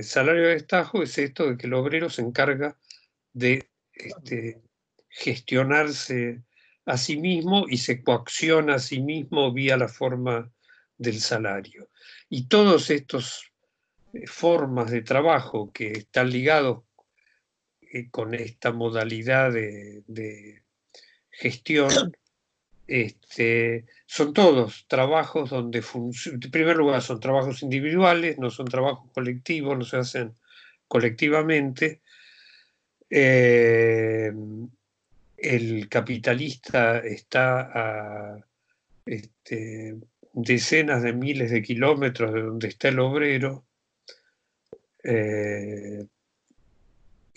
salario de destajo es esto de que el obrero se encarga de gestionarse a sí mismo y se coacciona a sí mismo vía la forma del salario. Y todos estos formas de trabajo que están ligados con esta modalidad de gestión, son todos trabajos donde, en primer lugar, son trabajos individuales, no son trabajos colectivos, no se hacen colectivamente. El capitalista está a decenas de miles de kilómetros de donde está el obrero,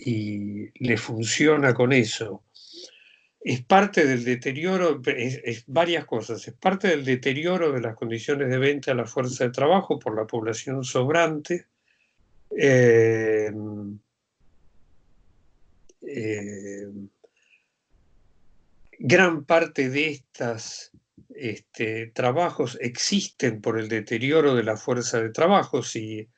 y le funciona con eso. Es parte del deterioro, es varias cosas, es parte del deterioro de las condiciones de venta a la fuerza de trabajo por la población sobrante. Gran parte de estos trabajos existen por el deterioro de la fuerza de trabajo. Si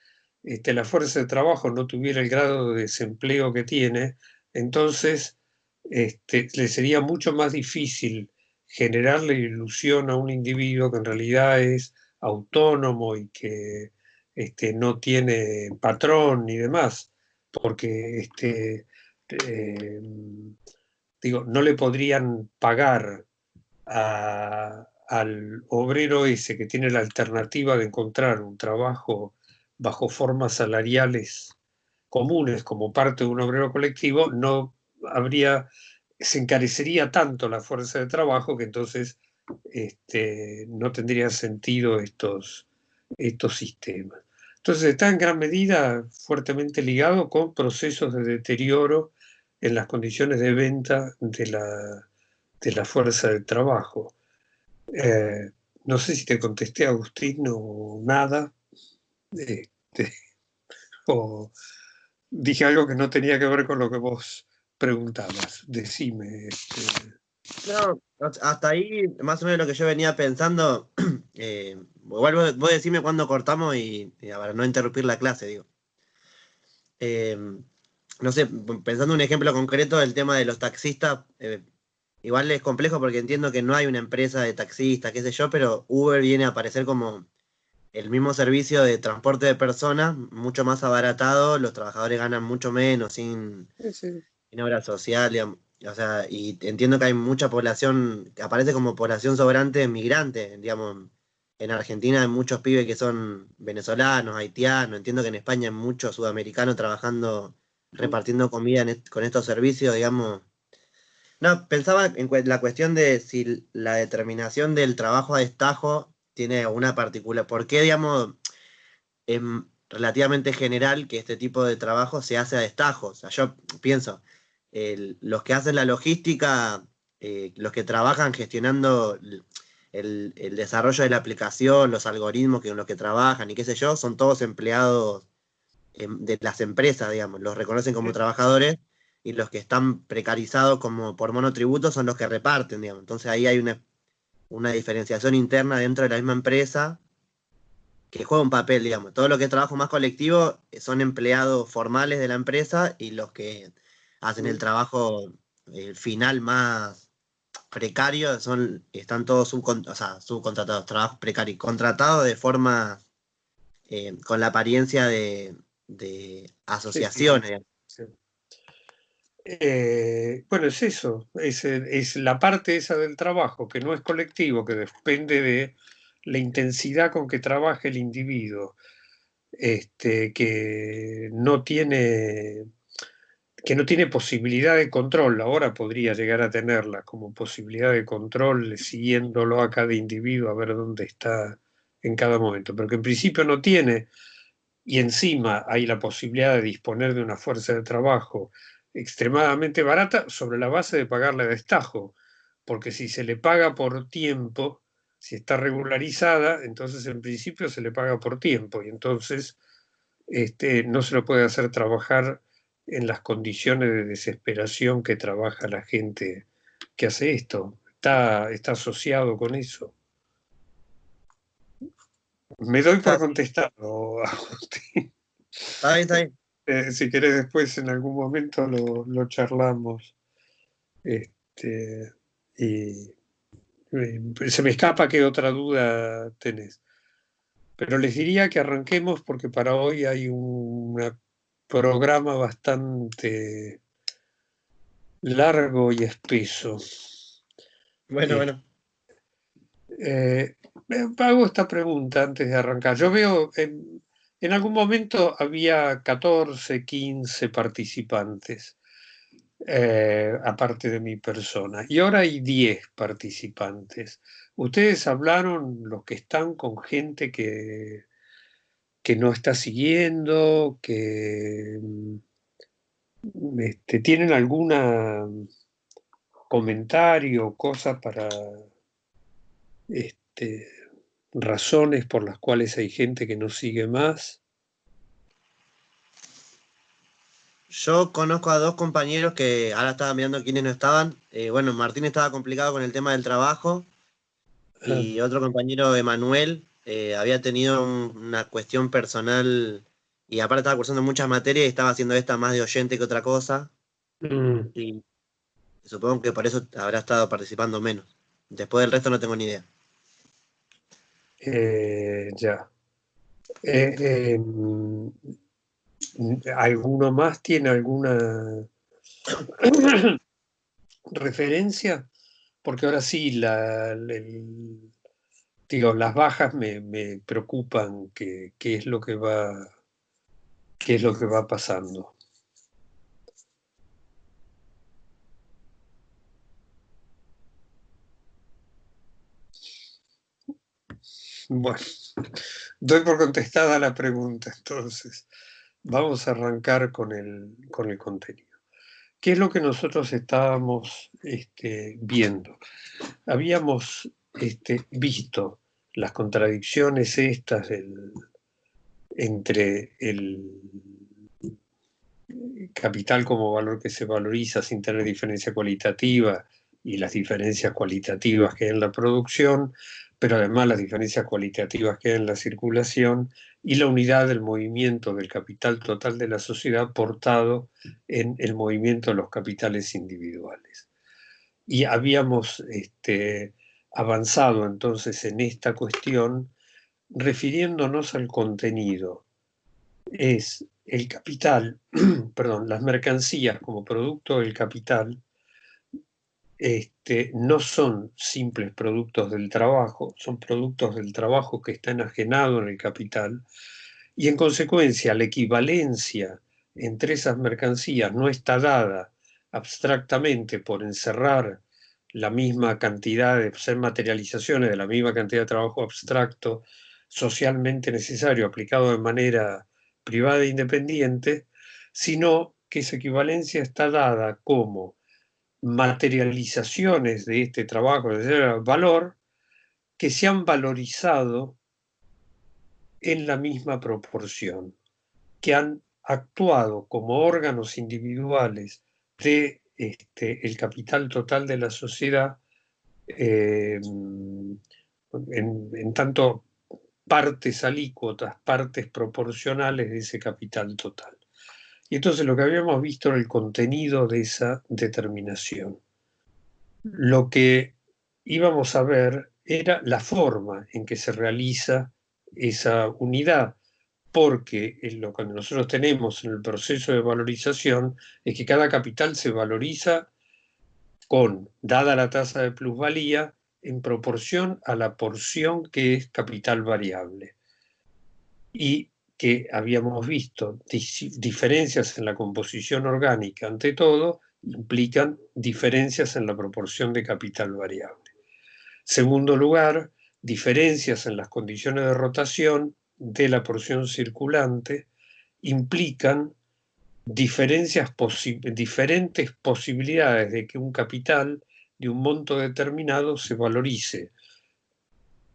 la fuerza de trabajo no tuviera el grado de desempleo que tiene, entonces le sería mucho más difícil generarle ilusión a un individuo que en realidad es autónomo y que no tiene patrón ni demás, porque digo, no le podrían pagar al obrero ese que tiene la alternativa de encontrar un trabajo bajo formas salariales comunes como parte de un obrero colectivo, no habría, se encarecería tanto la fuerza de trabajo que entonces no tendría sentido estos sistemas. Entonces está en gran medida fuertemente ligado con procesos de deterioro en las condiciones de venta de la fuerza de trabajo. No sé si te contesté, Agustín, o nada, o dije algo que no tenía que ver con lo que vos preguntabas. Decime. No, hasta ahí, más o menos lo que yo venía pensando, igual vos decime cuándo cortamos para no interrumpir la clase, digo. Eh, no sé, pensando un ejemplo concreto del tema de los taxistas, igual es complejo porque entiendo que no hay una empresa de taxistas, qué sé yo, pero Uber viene a aparecer como el mismo servicio de transporte de personas, mucho más abaratado, los trabajadores ganan mucho menos, Sí. sin obra social, digamos. O sea, y entiendo que hay mucha población, que aparece como población sobrante migrante, digamos. En Argentina hay muchos pibes que son venezolanos, haitianos, entiendo que en España hay muchos sudamericanos trabajando, repartiendo comida con estos servicios, digamos. No, pensaba en la cuestión de si la determinación del trabajo a destajo tiene una particular, ¿por qué, digamos, es relativamente general que este tipo de trabajo se hace a destajo? O sea, yo pienso, los que hacen la logística, los que trabajan gestionando el desarrollo de la aplicación, los algoritmos con los que trabajan y qué sé yo, son todos empleados de las empresas, digamos, los reconocen como trabajadores y los que están precarizados como por monotributo son los que reparten, digamos. Entonces ahí hay una diferenciación interna dentro de la misma empresa que juega un papel, digamos. Todo lo que es trabajo más colectivo son empleados formales de la empresa y los que hacen el trabajo final más precario están todos subcontratados, trabajos precarios, contratados de forma con la apariencia de Sí, sí, asociaciones. sí. Bueno, es eso, es la parte esa del trabajo que no es colectivo, que depende de la intensidad con que trabaja el individuo, que no tiene posibilidad de control. Ahora podría llegar a tenerla como posibilidad de control, siguiéndolo a cada individuo a ver dónde está en cada momento, pero que en principio no tiene, y encima hay la posibilidad de disponer de una fuerza de trabajo extremadamente barata sobre la base de pagarle a destajo, porque si se le paga por tiempo, si está regularizada, entonces en principio se le paga por tiempo, y entonces no se lo puede hacer trabajar en las condiciones de desesperación que trabaja la gente que hace esto. Está asociado con eso. Me doy por Claro, contestado, Agustín. Está bien, está bien. Si querés después en algún momento lo charlamos. Este, y se me escapa qué otra duda tenés. Pero les diría que arranquemos porque para hoy hay un programa bastante largo y espeso. Bueno, Eh, bueno. eh, hago esta pregunta antes de arrancar. Yo veo, en algún momento había 14, 15 participantes, aparte de mi persona, y ahora hay 10 participantes. ¿Ustedes hablaron, los que están, con gente que no está siguiendo, que tienen alguna comentario, cosa para este, razones por las cuales hay gente que no sigue más? Yo conozco a dos compañeros que ahora estaba mirando quiénes no estaban. Bueno, Martín estaba complicado con el tema del trabajo Ah, y otro compañero, Emanuel, había tenido una cuestión personal y aparte estaba cursando muchas materias y estaba haciendo esta más de oyente que otra cosa. mm, Y supongo que por eso habrá estado participando menos. Después del resto no tengo ni idea. ya. ¿Alguno más tiene alguna referencia? Porque ahora sí, digo, las bajas me preocupan, qué es lo que qué es lo que va pasando. Bueno, doy por contestada la pregunta, entonces. Vamos a arrancar con el contenido. ¿Qué es lo que nosotros estábamos viendo? Habíamos visto las contradicciones estas entre el capital como valor que se valoriza sin tener diferencia cualitativa y las diferencias cualitativas que hay en la producción, pero además las diferencias cualitativas que hay en la circulación y la unidad del movimiento del capital total de la sociedad portado en el movimiento de los capitales individuales. Y habíamos avanzado entonces en esta cuestión refiriéndonos al contenido. Es el capital, perdón, las mercancías como producto del capital, no son simples productos del trabajo, son productos del trabajo que está enajenado en el capital y en consecuencia la equivalencia entre esas mercancías no está dada abstractamente por encerrar la misma cantidad de ser materializaciones de la misma cantidad de trabajo abstracto socialmente necesario aplicado de manera privada e independiente, sino que esa equivalencia está dada como materializaciones de este trabajo de valor que se han valorizado en la misma proporción, que han actuado como órganos individuales de el capital total de la sociedad, en tanto partes alícuotas, partes proporcionales de ese capital total. Y entonces lo que habíamos visto era el contenido de esa determinación. Lo que íbamos a ver era la forma en que se realiza esa unidad, porque lo que nosotros tenemos en el proceso de valorización es que cada capital se valoriza dada la tasa de plusvalía, en proporción a la porción que es capital variable. Y que habíamos visto diferencias en la composición orgánica, ante todo, implican diferencias en la proporción de capital variable. Segundo lugar, diferencias en las condiciones de rotación de la porción circulante implican diferentes posibilidades de que un capital de un monto determinado se valorice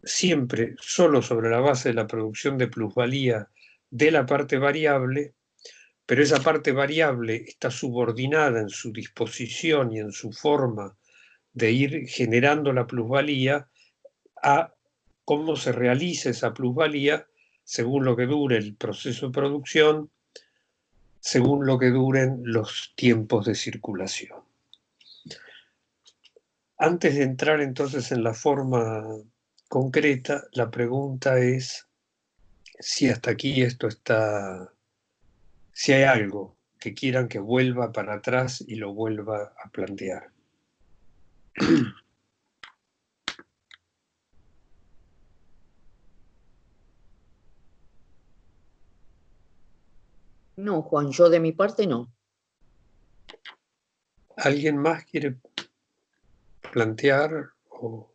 siempre solo sobre la base de la producción de plusvalía de la parte variable, pero esa parte variable está subordinada en su disposición y en su forma de ir generando la plusvalía a cómo se realiza esa plusvalía según lo que dure el proceso de producción, según lo que duren los tiempos de circulación. Antes de entrar entonces en la forma concreta, la pregunta es si hasta aquí esto está, si hay algo que quieran que vuelva para atrás y lo vuelva a plantear. No, Juan, yo de mi parte no. ¿Alguien más quiere plantear o...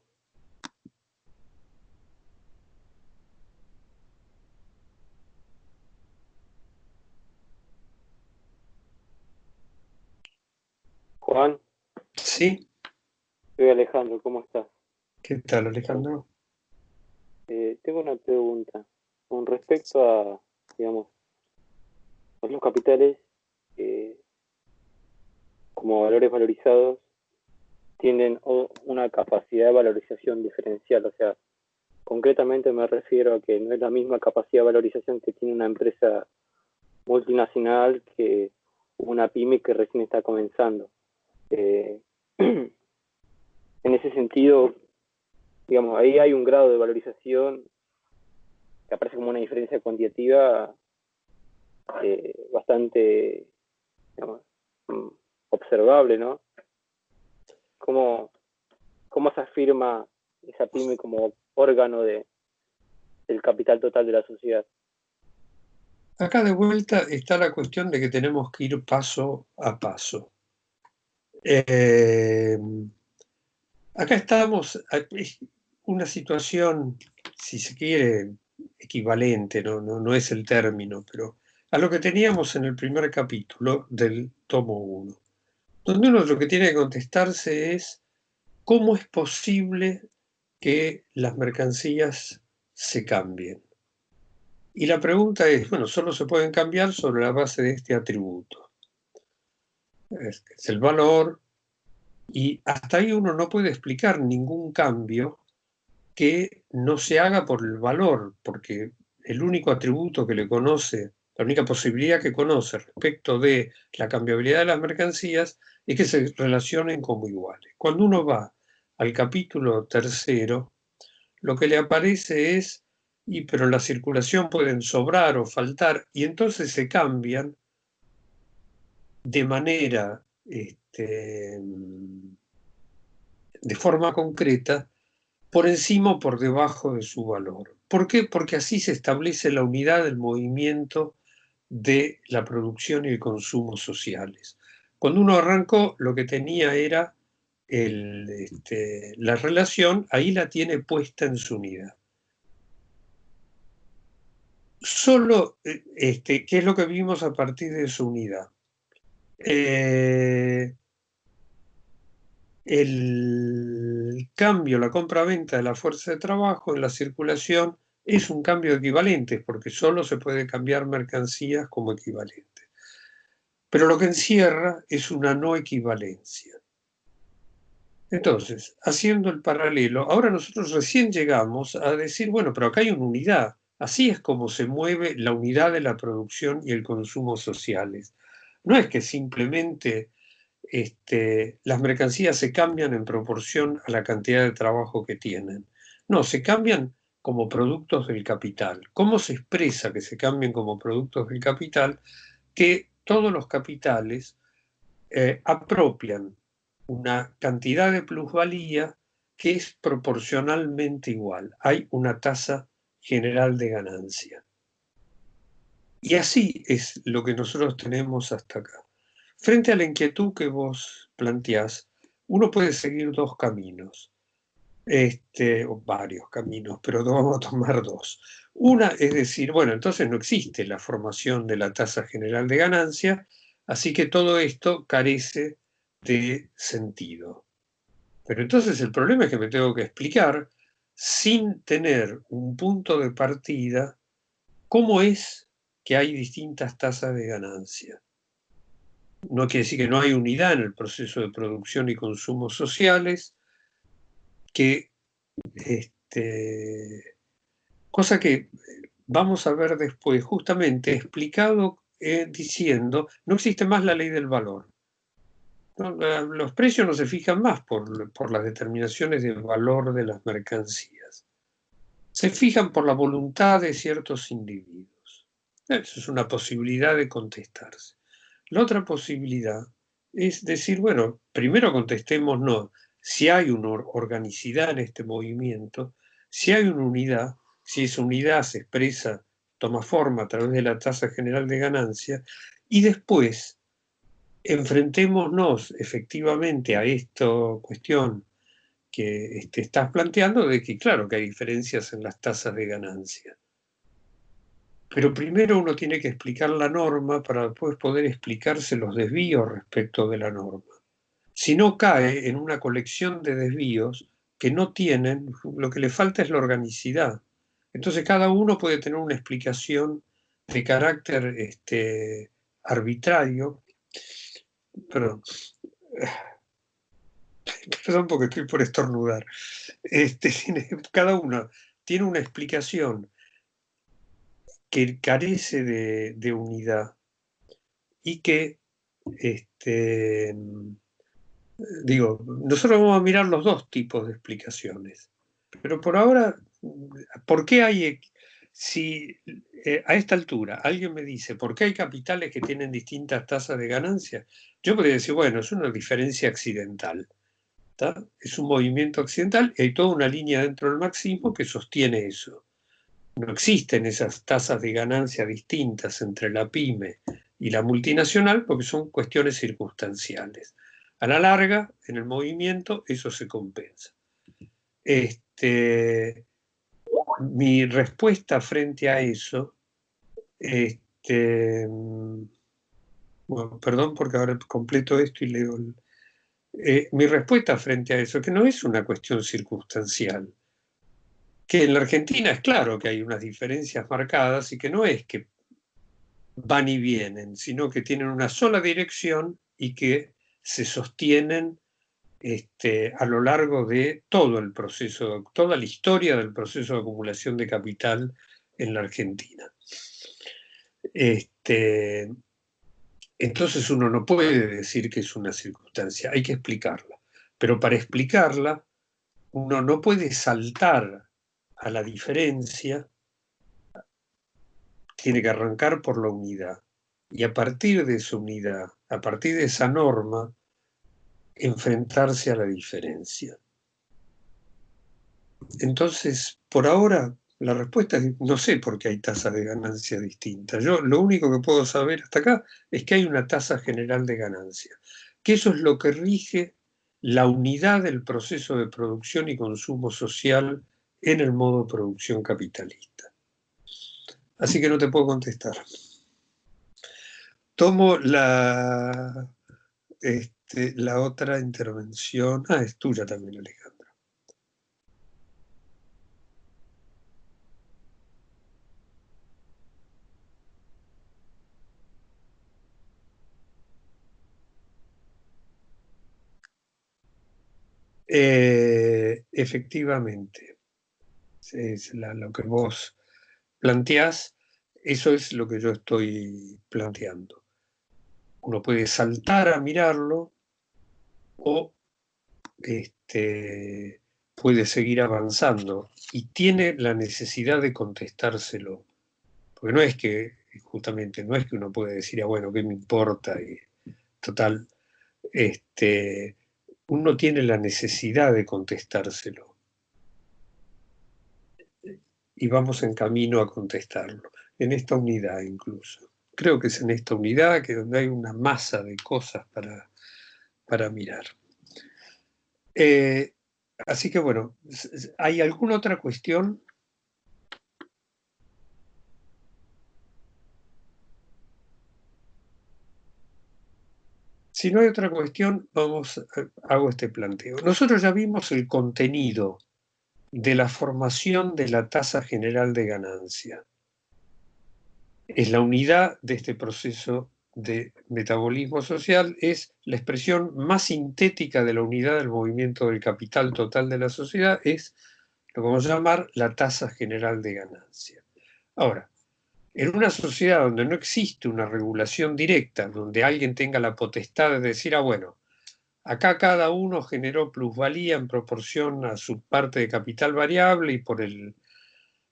Juan, Sí? soy Alejandro, ¿cómo estás? ¿Qué tal, Alejandro? Tengo una pregunta con respecto a, digamos, a los capitales como valores valorizados tienen una capacidad de valorización diferencial, o sea, concretamente me refiero a que no es la misma capacidad de valorización que tiene una empresa multinacional que una pyme que recién está comenzando. En ese sentido, digamos, ahí hay un grado de valorización que aparece como una diferencia cuantitativa bastante, digamos, observable, ¿no? ¿Cómo se afirma esa pyme como órgano del capital total de la sociedad? Acá de vuelta está la cuestión de que tenemos que ir paso a paso. Acá estamos, es una situación, si se quiere, equivalente, no es el término, pero a lo que teníamos en el primer capítulo del tomo 1, donde uno lo que tiene que contestarse es cómo es posible que las mercancías se cambien. Y la pregunta es, bueno, solo se pueden cambiar sobre la base de este atributo. Es el valor, y hasta ahí uno no puede explicar ningún cambio que no se haga por el valor, porque el único atributo que le conoce, la única posibilidad que conoce respecto de la cambiabilidad de las mercancías es que se relacionen como iguales. Cuando uno va al capítulo 3, lo que le aparece es, pero la circulación pueden sobrar o faltar, y entonces se cambian de manera, de forma concreta, por encima o por debajo de su valor. ¿Por qué? Porque así se establece la unidad del movimiento de la producción y el consumo sociales. Cuando uno arrancó, lo que tenía era la relación, ahí la tiene puesta en su unidad. Solo, ¿qué es lo que vimos a partir de su unidad? El cambio, la compra-venta de la fuerza de trabajo en la circulación es un cambio equivalente, porque solo se puede cambiar mercancías como equivalente. Pero lo que encierra es una no equivalencia. Entonces, haciendo el paralelo, ahora nosotros recién llegamos a decir, bueno, pero acá hay una unidad. Así es como se mueve la unidad de la producción y el consumo sociales. No es que simplemente las mercancías se cambian en proporción a la cantidad de trabajo que tienen. No, se cambian como productos del capital. ¿Cómo se expresa que se cambien como productos del capital? Que todos los capitales apropian una cantidad de plusvalía que es proporcionalmente igual. Hay una tasa general de ganancia. Y así es lo que nosotros tenemos hasta acá. Frente a la inquietud que vos planteás, uno puede seguir dos caminos, o varios caminos, pero vamos a tomar dos. Una es decir, bueno, entonces no existe la formación de la tasa general de ganancia, así que todo esto carece de sentido. Pero entonces el problema es que me tengo que explicar, sin tener un punto de partida, cómo es que hay distintas tasas de ganancia. No quiere decir que no hay unidad en el proceso de producción y consumo sociales, cosa que vamos a ver después, justamente explicado diciendo, no existe más la ley del valor. ¿No? Los precios no se fijan más por las determinaciones de valor de las mercancías. Se fijan por la voluntad de ciertos individuos. Eso es una posibilidad de contestarse. La otra posibilidad es decir, bueno, primero contestémonos si hay una organicidad en este movimiento, si hay una unidad, si esa unidad se expresa, toma forma a través de la tasa general de ganancia, y después enfrentémonos efectivamente a esta cuestión que estás planteando de que claro que hay diferencias en las tasas de ganancia. Pero primero uno tiene que explicar la norma para después poder explicarse los desvíos respecto de la norma. Si no cae en una colección de desvíos que no tienen, lo que le falta es la organicidad. Entonces cada uno puede tener una explicación de carácter arbitrario. Perdón. Perdón porque estoy por estornudar. Cada uno tiene una explicación que carece de unidad y que, digo, nosotros vamos a mirar los dos tipos de explicaciones. Pero por ahora, ¿por qué hay, si a esta altura alguien me dice, ¿por qué hay capitales que tienen distintas tasas de ganancia? Yo podría decir, bueno, es una diferencia accidental. ¿Tá? Es un movimiento accidental y hay toda una línea dentro del marxismo que sostiene eso. No existen esas tasas de ganancia distintas entre la pyme y la multinacional porque son cuestiones circunstanciales. A la larga, en el movimiento, eso se compensa. Mi respuesta frente a eso, bueno, perdón porque ahora completo esto y leo mi respuesta frente a eso, que no es una cuestión circunstancial, que en la Argentina es claro que hay unas diferencias marcadas y que no es que van y vienen, sino que tienen una sola dirección y que se sostienen a lo largo de todo el proceso, toda la historia del proceso de acumulación de capital en la Argentina. Entonces uno no puede decir que es una circunstancia, hay que explicarla. Pero para explicarla, uno no puede saltar a la diferencia, tiene que arrancar por la unidad. Y a partir de esa unidad, a partir de esa norma, enfrentarse a la diferencia. Entonces, por ahora, la respuesta es no sé por qué hay tasas de ganancia distintas. Yo lo único que puedo saber hasta acá es que hay una tasa general de ganancia, que eso es lo que rige la unidad del proceso de producción y consumo social en el modo de producción capitalista. Así que no te puedo contestar. Tomo la otra intervención. Ah, es tuya también, Alejandro. Efectivamente, es lo que vos planteás, eso es lo que yo estoy planteando. Uno puede saltar a mirarlo o puede seguir avanzando y tiene la necesidad de contestárselo. Porque no es que, justamente, no es que uno puede decir, ah, bueno, ¿qué me importa? Y, total, uno tiene la necesidad de contestárselo. Y vamos en camino a contestarlo, en esta unidad incluso. Creo que es en esta unidad que donde hay una masa de cosas para mirar. Así que bueno, ¿hay alguna otra cuestión? Si no hay otra cuestión, hago este planteo. Nosotros ya vimos el contenido de la formación de la tasa general de ganancia. Es la unidad de este proceso de metabolismo social, es la expresión más sintética de la unidad del movimiento del capital total de la sociedad, es lo que vamos a llamar la tasa general de ganancia. Ahora, en una sociedad donde no existe una regulación directa, donde alguien tenga la potestad de decir, bueno, acá cada uno generó plusvalía en proporción a su parte de capital variable y por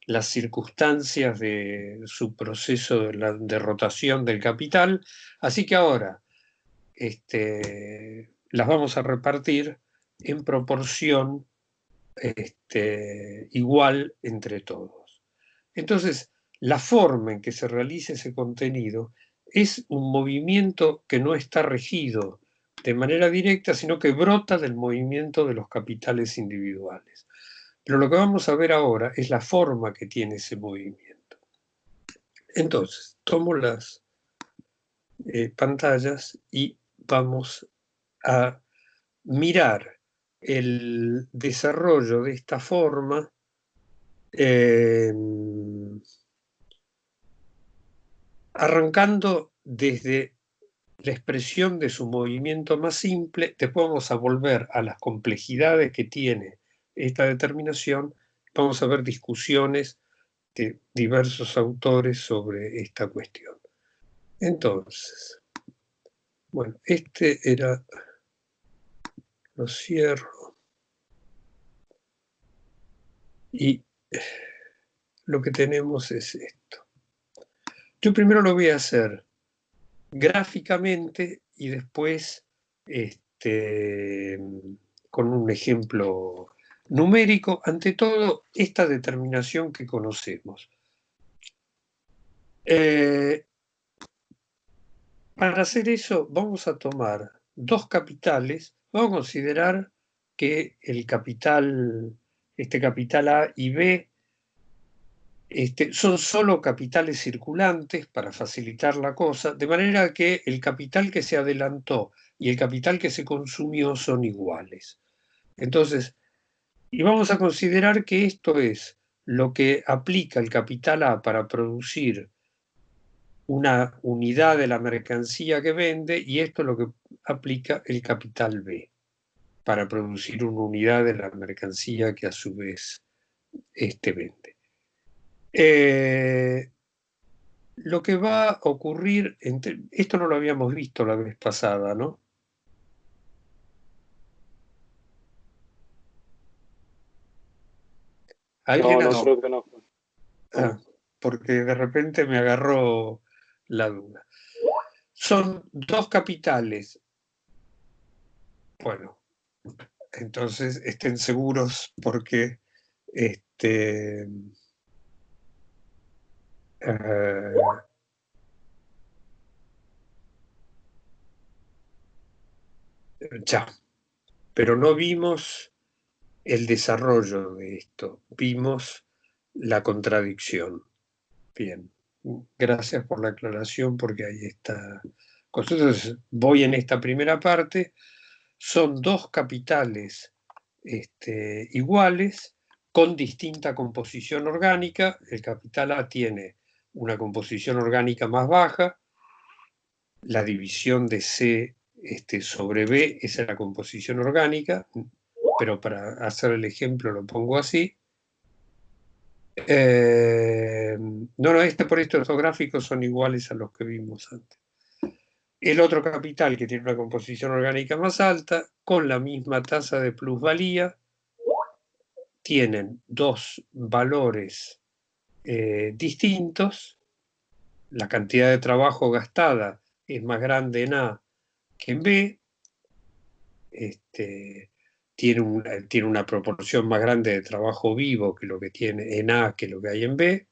las circunstancias de su proceso de rotación del capital, así que ahora las vamos a repartir en proporción igual entre todos. Entonces, la forma en que se realiza ese contenido es un movimiento que no está regido de manera directa, sino que brota del movimiento de los capitales individuales. Pero lo que vamos a ver ahora es la forma que tiene ese movimiento. Entonces, tomo las pantallas y vamos a mirar el desarrollo de esta forma arrancando desde la expresión de su movimiento más simple. Después vamos a volver a las complejidades que tiene esta determinación. Vamos a ver discusiones de diversos autores sobre esta cuestión. Entonces, bueno, era, lo cierro, y lo que tenemos es esto. Yo primero lo voy a hacer gráficamente y después con un ejemplo numérico, ante todo esta determinación que conocemos. Para hacer eso vamos a tomar dos capitales, vamos a considerar que el capital, este capital A y B, son solo capitales circulantes para facilitar la cosa, de manera que el capital que se adelantó y el capital que se consumió son iguales. Entonces, y vamos a considerar que esto es lo que aplica el capital A para producir una unidad de la mercancía que vende, y esto es lo que aplica el capital B para producir una unidad de la mercancía que a su vez vende. Lo que va a ocurrir, esto no lo habíamos visto la vez pasada, ¿no? No, creo que no. Porque de repente me agarró la duda. Son dos capitales. Bueno, entonces estén seguros porque ya, pero no vimos el desarrollo de esto, vimos la contradicción. Bien, gracias por la aclaración porque ahí está. Entonces voy en esta primera parte, son dos capitales iguales con distinta composición orgánica. El capital A tiene una composición orgánica más baja, la división de C sobre B, esa es la composición orgánica, pero para hacer el ejemplo lo pongo así. Por estos gráficos son iguales a los que vimos antes. El otro capital que tiene una composición orgánica más alta, con la misma tasa de plusvalía, tienen dos valores distintos. La cantidad de trabajo gastada es más grande en A que en B. Tiene una proporción más grande de trabajo vivo que lo que tiene en A que lo que hay en B.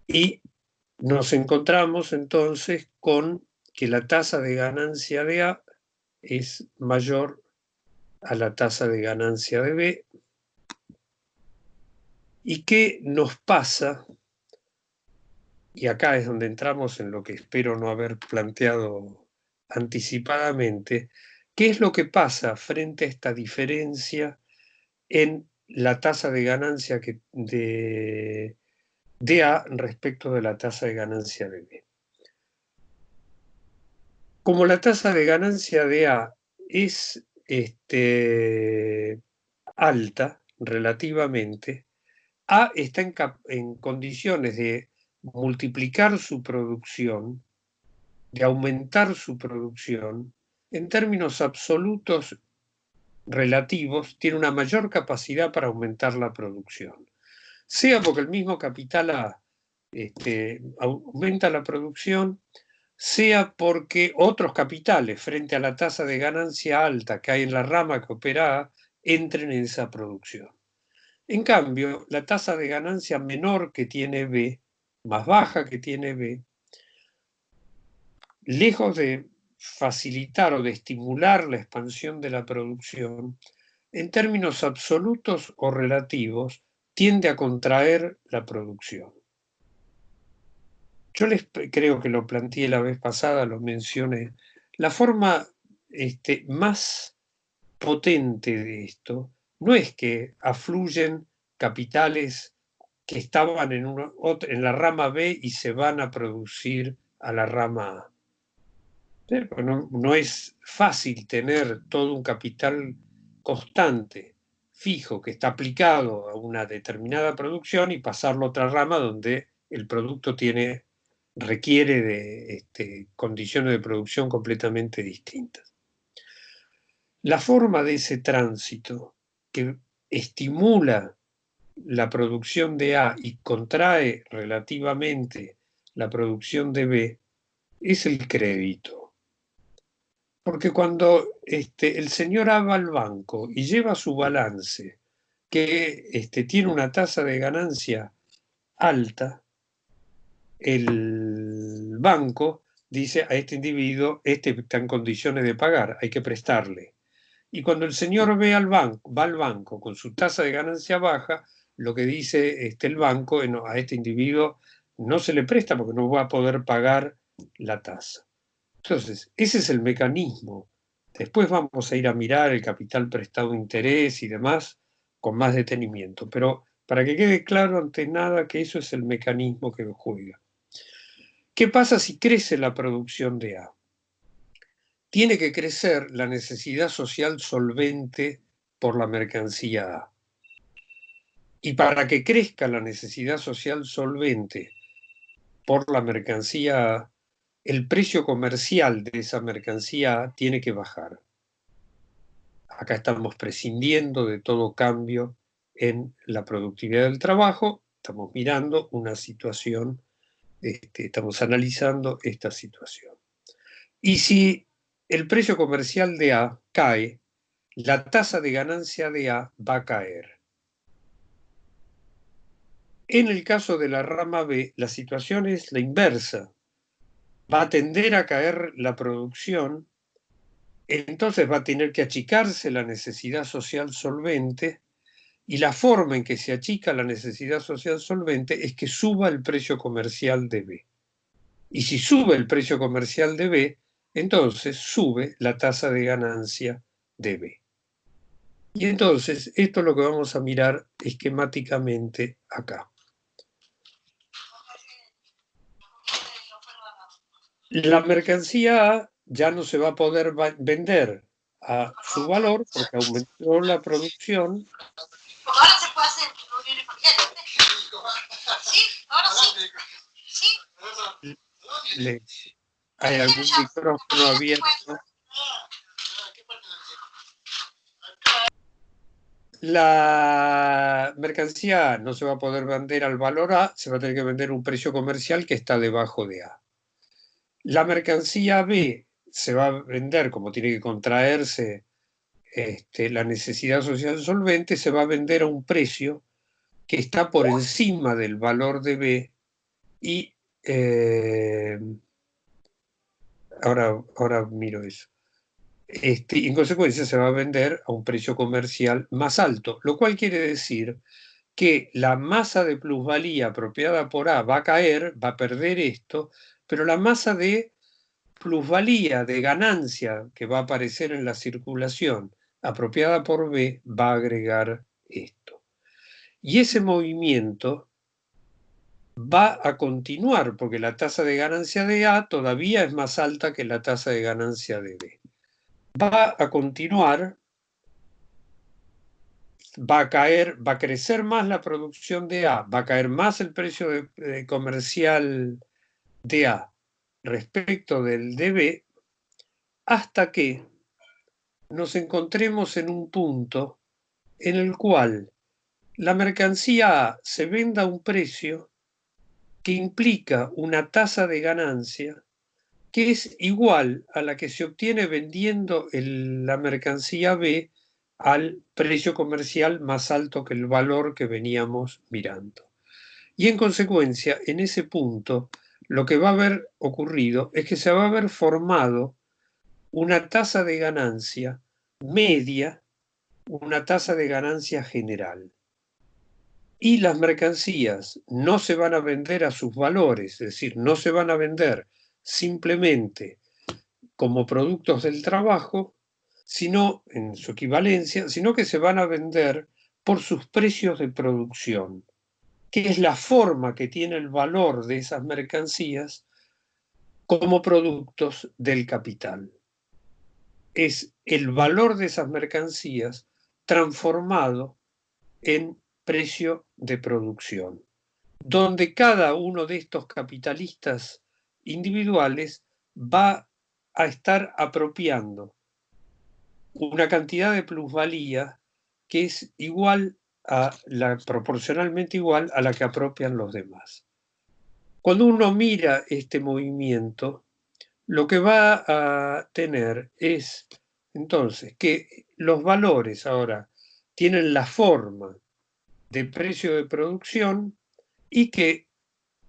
Y nos encontramos entonces con que la tasa de ganancia de A es mayor a la tasa de ganancia de B. ¿Y qué nos pasa? Y acá es donde entramos en lo que espero no haber planteado anticipadamente. ¿Qué es lo que pasa frente a esta diferencia en la tasa de ganancia de A respecto de la tasa de ganancia de B? Como la tasa de ganancia de A es alta relativamente, A está en condiciones de multiplicar su producción, de aumentar su producción, en términos absolutos relativos, tiene una mayor capacidad para aumentar la producción. Sea porque el mismo capital A aumenta la producción, sea porque otros capitales, frente a la tasa de ganancia alta que hay en la rama que opera A, entren en esa producción. En cambio, la tasa de ganancia menor que tiene B, más baja que tiene B, lejos de facilitar o de estimular la expansión de la producción, en términos absolutos o relativos, tiende a contraer la producción. Yo creo que lo planteé la vez pasada, lo mencioné. La forma más potente de esto no es que afluyen capitales que estaban en la rama B y se van a producir a la rama A. No es fácil tener todo un capital constante, fijo, que está aplicado a una determinada producción y pasarlo a otra rama donde el producto requiere de condiciones de producción completamente distintas. La forma de ese tránsito que estimula la producción de A y contrae relativamente la producción de B es el crédito. Porque cuando el señor A va al banco y lleva su balance, que tiene una tasa de ganancia alta, el banco dice a este individuo, está en condiciones de pagar, hay que prestarle. Y cuando el señor va al banco con su tasa de ganancia baja, lo que dice el banco, a este individuo no se le presta porque no va a poder pagar la tasa. Entonces, ese es el mecanismo. Después vamos a ir a mirar el capital prestado de interés y demás con más detenimiento. Pero para que quede claro ante nada que eso es el mecanismo que juega. ¿Qué pasa si crece la producción de A? Tiene que crecer la necesidad social solvente por la mercancía A. Y para que crezca la necesidad social solvente por la mercancía A, el precio comercial de esa mercancía tiene que bajar. Acá estamos prescindiendo de todo cambio en la productividad del trabajo, estamos mirando una situación, estamos analizando esta situación. Y si el precio comercial de A cae, la tasa de ganancia de A va a caer. En el caso de la rama B, la situación es la inversa. Va a tender a caer la producción, entonces va a tener que achicarse la necesidad social solvente, y la forma en que se achica la necesidad social solvente es que suba el precio comercial de B. Y si sube el precio comercial de B, entonces sube la tasa de ganancia de B. Y entonces esto es lo que vamos a mirar esquemáticamente acá. La mercancía A ya no se va a poder vender a su valor porque aumentó la producción. Ahora se puede hacer reuniones familiares. ¿Sí? Ahora sí. ¿Sí? Hay algún micrófono abierto. La mercancía no se va a poder vender al valor A, se va a tener que vender a un precio comercial que está debajo de A. La mercancía B se va a vender, como tiene que contraerse la necesidad social solvente, se va a vender a un precio que está por encima del valor de B y ahora miro eso. En consecuencia se va a vender a un precio comercial más alto, lo cual quiere decir que la masa de plusvalía apropiada por A va a caer, va a perder esto, pero la masa de plusvalía, de ganancia que va a aparecer en la circulación apropiada por B va a agregar esto. Y ese movimiento va a continuar porque la tasa de ganancia de A todavía es más alta que la tasa de ganancia de B. Va a continuar va a crecer más la producción de A, va a caer más el precio comercial de A respecto del de B, hasta que nos encontremos en un punto en el cual la mercancía A se venda a un precio que implica una tasa de ganancia que es igual a la que se obtiene vendiendo la mercancía B al precio comercial más alto que el valor que veníamos mirando. Y en consecuencia, en ese punto, lo que va a haber ocurrido es que se va a haber formado una tasa de ganancia media, una tasa de ganancia general. Y las mercancías no se van a vender a sus valores, es decir, no se van a vender simplemente como productos del trabajo, sino en su equivalencia, sino que se van a vender por sus precios de producción, que es la forma que tiene el valor de esas mercancías como productos del capital. Es el valor de esas mercancías transformado en precio de producción, donde cada uno de estos capitalistas individuales va a estar apropiando una cantidad de plusvalía que es proporcionalmente igual a la que apropian los demás. Cuando uno mira este movimiento, lo que va a tener es entonces que los valores ahora tienen la forma de precio de producción y que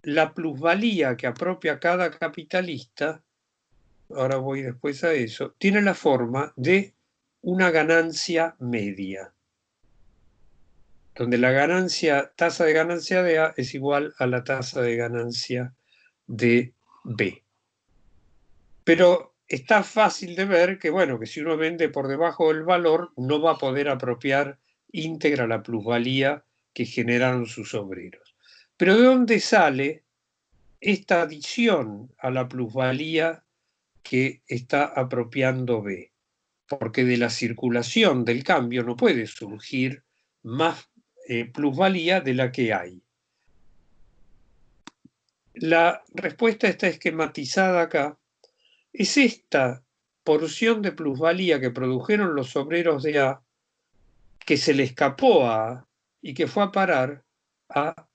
la plusvalía que apropia cada capitalista, ahora voy después a eso, tiene la forma de una ganancia media, donde la tasa de ganancia de A es igual a la tasa de ganancia de B. Pero está fácil de ver que, bueno, que si uno vende por debajo del valor, no va a poder apropiar íntegra la plusvalía que generaron sus obreros. Pero ¿de dónde sale esta adición a la plusvalía que está apropiando B? Porque de la circulación del cambio no puede surgir más plusvalía de la que hay. La respuesta está esquematizada acá. Es esta porción de plusvalía que produjeron los obreros de A que se le escapó a A y que fue a parar a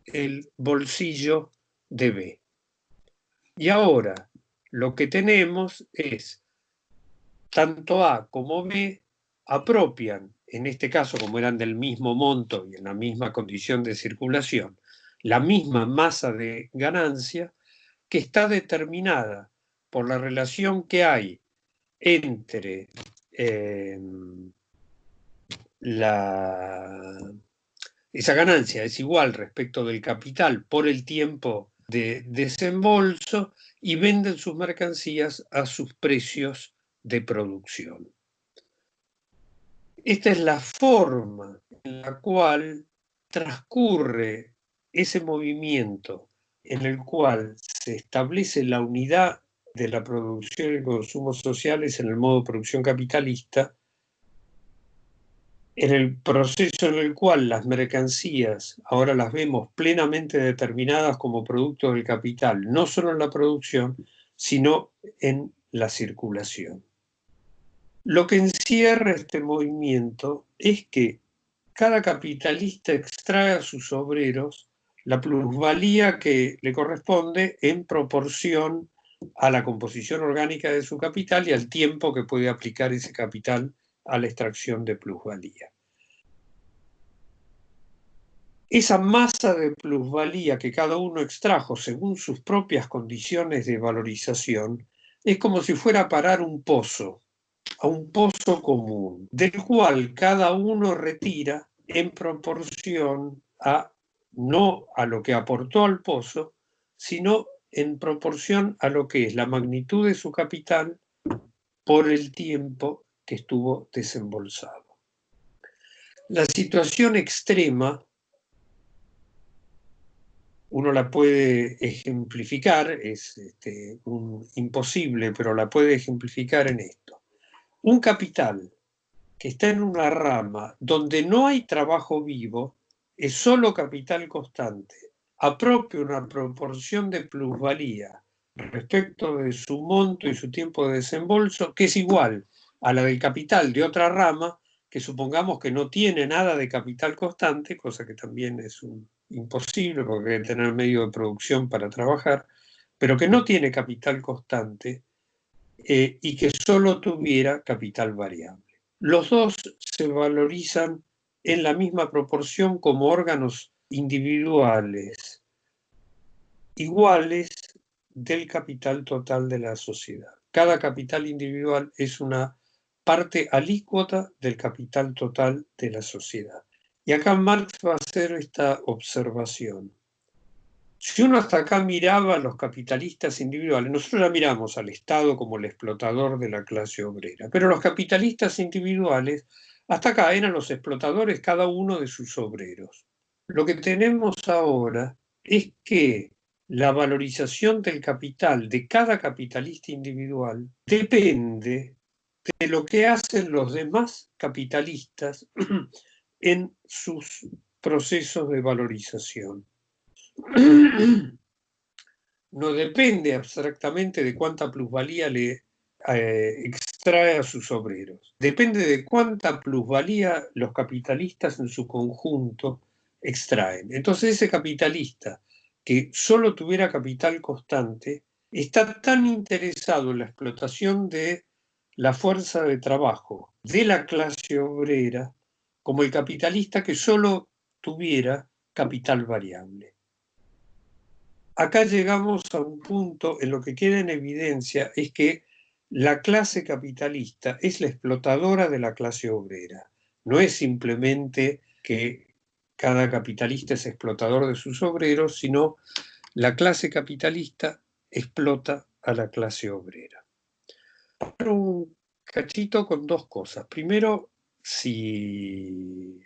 el bolsillo de B. Y ahora lo que tenemos es tanto A como B apropian, en este caso como eran del mismo monto y en la misma condición de circulación, la misma masa de ganancia que está determinada por la relación que hay entre esa ganancia es igual respecto del capital por el tiempo de desembolso y venden sus mercancías a sus precios de producción. Esta es la forma en la cual transcurre ese movimiento en el cual se establece la unidad de la producción y consumo sociales en el modo de producción capitalista, en el proceso en el cual las mercancías ahora las vemos plenamente determinadas como producto del capital, no solo en la producción, sino en la circulación. Lo que encierra este movimiento es que cada capitalista extrae a sus obreros la plusvalía que le corresponde en proporción a la composición orgánica de su capital y al tiempo que puede aplicar ese capital a la extracción de plusvalía. Esa masa de plusvalía que cada uno extrajo según sus propias condiciones de valorización es como si fuera a parar un pozo, a un pozo común, del cual cada uno retira en proporción no a lo que aportó al pozo, sino en proporción a lo que es la magnitud de su capital por el tiempo que estuvo desembolsado. La situación extrema uno la puede ejemplificar, es imposible, pero la puede ejemplificar en esto. Un capital que está en una rama donde no hay trabajo vivo, es solo capital constante, apropia una proporción de plusvalía respecto de su monto y su tiempo de desembolso, que es igual a la del capital de otra rama, que supongamos que no tiene nada de capital constante, cosa que también es imposible porque hay que tener medio de producción para trabajar, pero que no tiene capital constante y que solo tuviera capital variable. Los dos se valorizan en la misma proporción como órganos individuales iguales del capital total de la sociedad. Cada capital individual es una parte alícuota del capital total de la sociedad. Y acá Marx va a hacer esta observación. Si uno hasta acá miraba a los capitalistas individuales, nosotros ya miramos al Estado como el explotador de la clase obrera, pero los capitalistas individuales hasta acá eran los explotadores cada uno de sus obreros. Lo que tenemos ahora es que la valorización del capital de cada capitalista individual depende de lo que hacen los demás capitalistas en sus procesos de valorización. No depende abstractamente de cuánta plusvalía le extrae a sus obreros. Depende de cuánta plusvalía los capitalistas en su conjunto extraen. Entonces ese capitalista que solo tuviera capital constante está tan interesado en la explotación de la fuerza de trabajo de la clase obrera como el capitalista que solo tuviera capital variable. Acá llegamos a un punto en lo que queda en evidencia es que la clase capitalista es la explotadora de la clase obrera. No es simplemente que cada capitalista es explotador de sus obreros, sino la clase capitalista explota a la clase obrera. Un cachito con dos cosas. Primero, si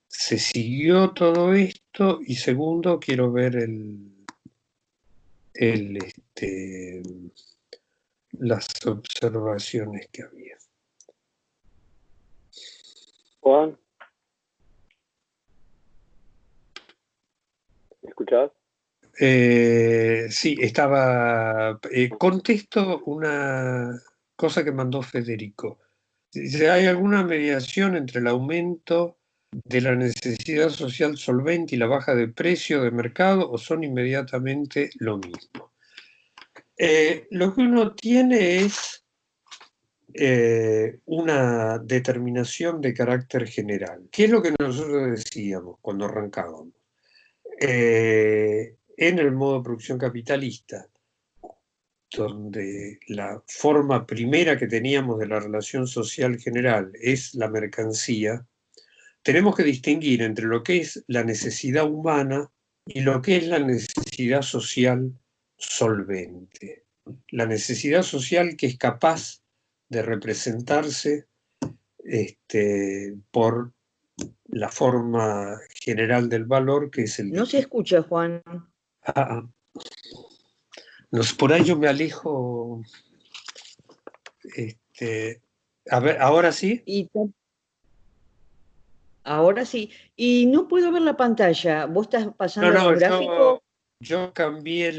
se siguió todo esto, y segundo, quiero ver las observaciones que había. Juan, ¿me escuchás? Sí, estaba... contesto una cosa que mandó Federico. Dice, ¿hay alguna mediación entre el aumento de la necesidad social solvente y la baja de precio de mercado o son inmediatamente lo mismo? Lo que uno tiene es una determinación de carácter general. ¿Qué es lo que nosotros decíamos cuando arrancábamos? En el modo de producción capitalista, donde la forma primera que teníamos de la relación social general es la mercancía, tenemos que distinguir entre lo que es la necesidad humana y lo que es la necesidad social solvente. La necesidad social que es capaz de representarse por la forma general del valor, que es el No se dinero. escucha, Juan. Por ahí yo me alejo. A ver, ¿ahora sí? Ahora sí. Y no puedo ver la pantalla. ¿Vos estás pasando No, un gráfico? yo cambié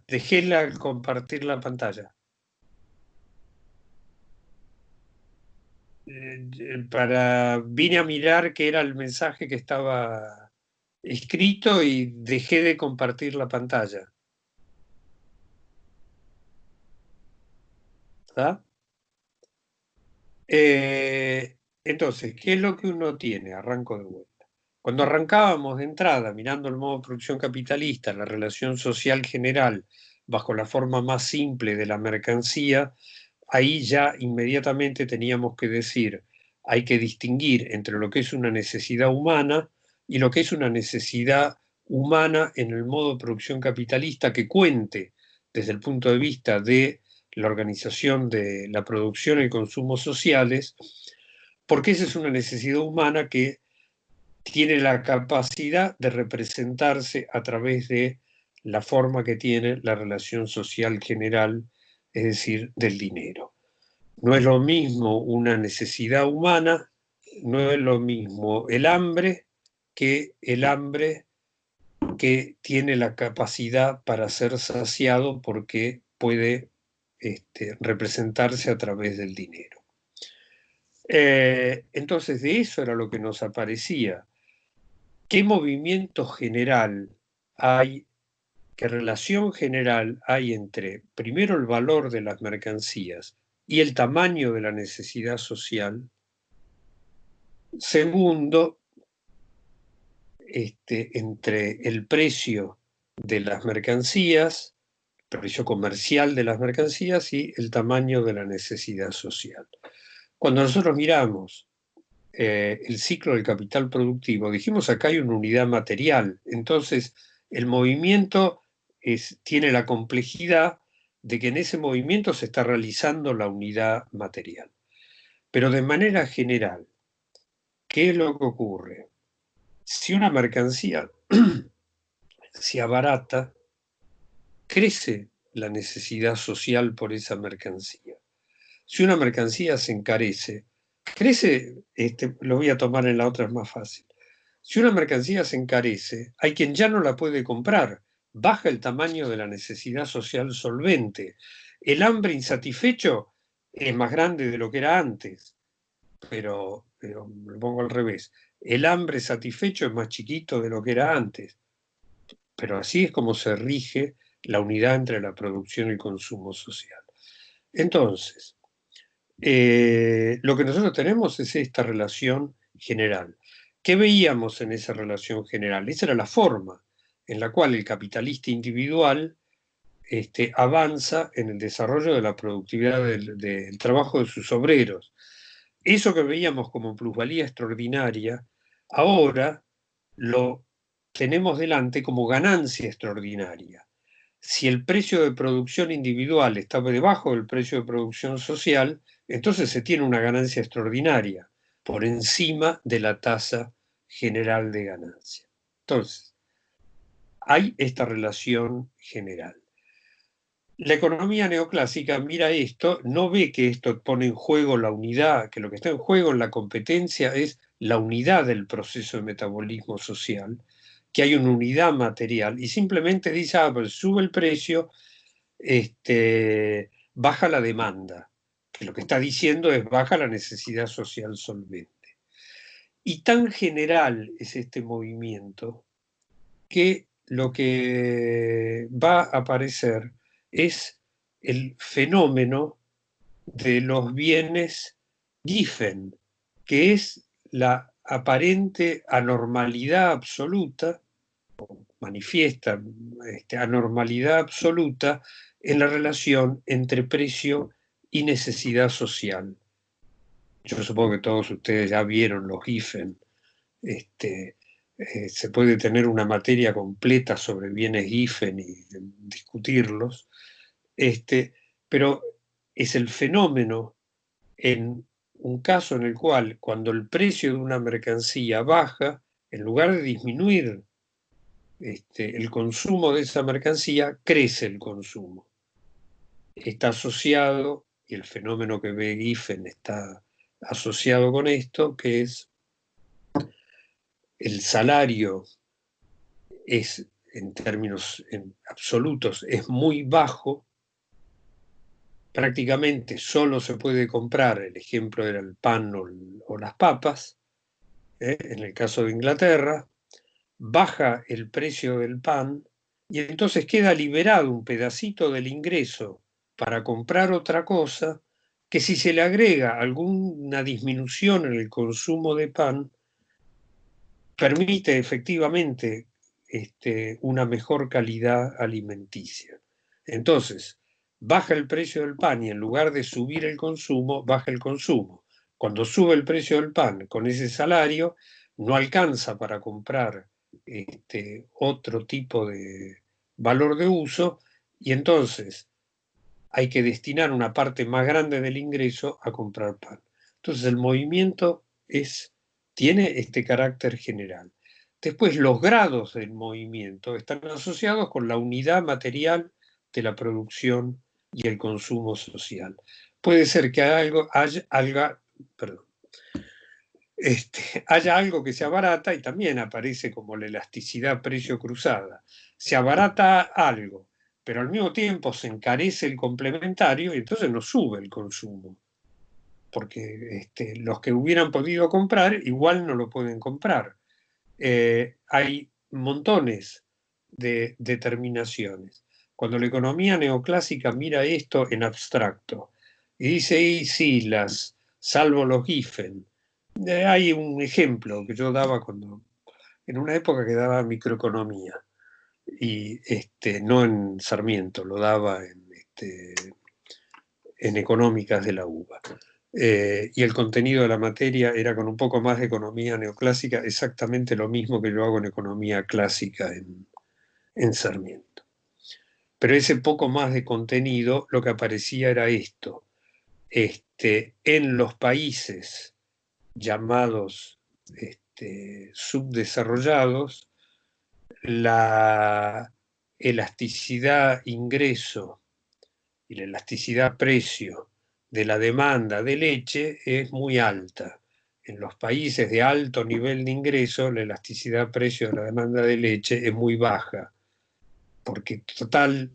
dejé compartir la pantalla. Vine a mirar qué era el mensaje que estaba escrito y dejé de compartir la pantalla. ¿Está? Entonces, ¿qué es lo que uno tiene? Arranco de vuelta. Cuando arrancábamos de entrada, mirando el modo de producción capitalista, la relación social general, bajo la forma más simple de la mercancía, ahí ya inmediatamente teníamos que decir, hay que distinguir entre lo que es una necesidad humana y lo que es una necesidad humana en el modo de producción capitalista que cuente desde el punto de vista de la organización de la producción y el consumo sociales, porque esa es una necesidad humana que tiene la capacidad de representarse a través de la forma que tiene la relación social general, es decir, del dinero. No es lo mismo una necesidad humana, no es lo mismo el hambre que el hambre que tiene la capacidad para ser saciado porque puede representarse a través del dinero. Entonces, de eso era lo que nos aparecía. ¿Qué movimiento general hay, qué relación general hay entre, primero, el valor de las mercancías y el tamaño de la necesidad social? Segundo, entre el precio de las mercancías, el precio comercial de las mercancías y el tamaño de la necesidad social. Cuando nosotros miramos el ciclo del capital productivo, dijimos acá hay una unidad material, entonces el movimiento tiene la complejidad de que en ese movimiento se está realizando la unidad material. Pero de manera general, ¿qué es lo que ocurre? Si una mercancía se abarata, crece la necesidad social por esa mercancía. Si una mercancía se encarece, crece, lo voy a tomar en la otra, es más fácil. Si una mercancía se encarece, hay quien ya no la puede comprar, baja el tamaño de la necesidad social solvente. El hambre insatisfecho es más grande de lo que era antes, pero lo pongo al revés. El hambre satisfecho es más chiquito de lo que era antes, pero así es como se rige la unidad entre la producción y el consumo social. Entonces, lo que nosotros tenemos es esta relación general. ¿Qué veíamos en esa relación general? Esa era la forma en la cual el capitalista individual avanza en el desarrollo de la productividad del trabajo de sus obreros. Eso que veíamos como plusvalía extraordinaria, ahora lo tenemos delante como ganancia extraordinaria. Si el precio de producción individual está debajo del precio de producción social, entonces se tiene una ganancia extraordinaria por encima de la tasa general de ganancia. Entonces, hay esta relación general. La economía neoclásica mira esto, no ve que esto pone en juego la unidad, que lo que está en juego en la competencia es la unidad del proceso de metabolismo social, que hay una unidad material, y simplemente dice, pues sube el precio, baja la demanda, que lo que está diciendo es baja la necesidad social solvente. Y tan general es este movimiento que lo que va a aparecer es el fenómeno de los bienes Giffen, que es la aparente anormalidad absoluta, manifiesta anormalidad absoluta en la relación entre precio y necesidad social. Yo supongo que todos ustedes ya vieron los Giffen. Se puede tener una materia completa sobre bienes Giffen y discutirlos, pero es el fenómeno en un caso en el cual cuando el precio de una mercancía baja, en lugar de disminuir el consumo de esa mercancía, crece el consumo. Está asociado, y el fenómeno que ve Giffen está asociado con esto, que es el salario es, en términos absolutos, es muy bajo, prácticamente solo se puede comprar, el ejemplo era el pan o las papas, en el caso de Inglaterra, baja el precio del pan y entonces queda liberado un pedacito del ingreso para comprar otra cosa que si se le agrega alguna disminución en el consumo de pan, permite efectivamente una mejor calidad alimenticia. Entonces, baja el precio del pan y en lugar de subir el consumo, baja el consumo. Cuando sube el precio del pan con ese salario, no alcanza para comprar otro tipo de valor de uso y entonces hay que destinar una parte más grande del ingreso a comprar pan. Entonces el movimiento tiene este carácter general. Después los grados del movimiento están asociados con la unidad material de la producción y el consumo social. puede ser que haya algo que se abarata y también aparece como la elasticidad precio cruzada. Se abarata algo, pero al mismo tiempo se encarece el complementario y entonces no sube el consumo. Porque los que hubieran podido comprar igual no lo pueden comprar. Hay montones de determinaciones. Cuando la economía neoclásica mira esto en abstracto y dice, y sí, salvo los Giffen, hay un ejemplo que yo daba en una época que daba microeconomía, y no en Sarmiento, lo daba en económicas de la UBA. Y el contenido de la materia era con un poco más de economía neoclásica, exactamente lo mismo que yo hago en economía clásica en Sarmiento. Pero ese poco más de contenido, lo que aparecía era esto. En los países llamados subdesarrollados, la elasticidad ingreso y la elasticidad precio de la demanda de leche es muy alta. En los países de alto nivel de ingreso, la elasticidad precio de la demanda de leche es muy baja, porque total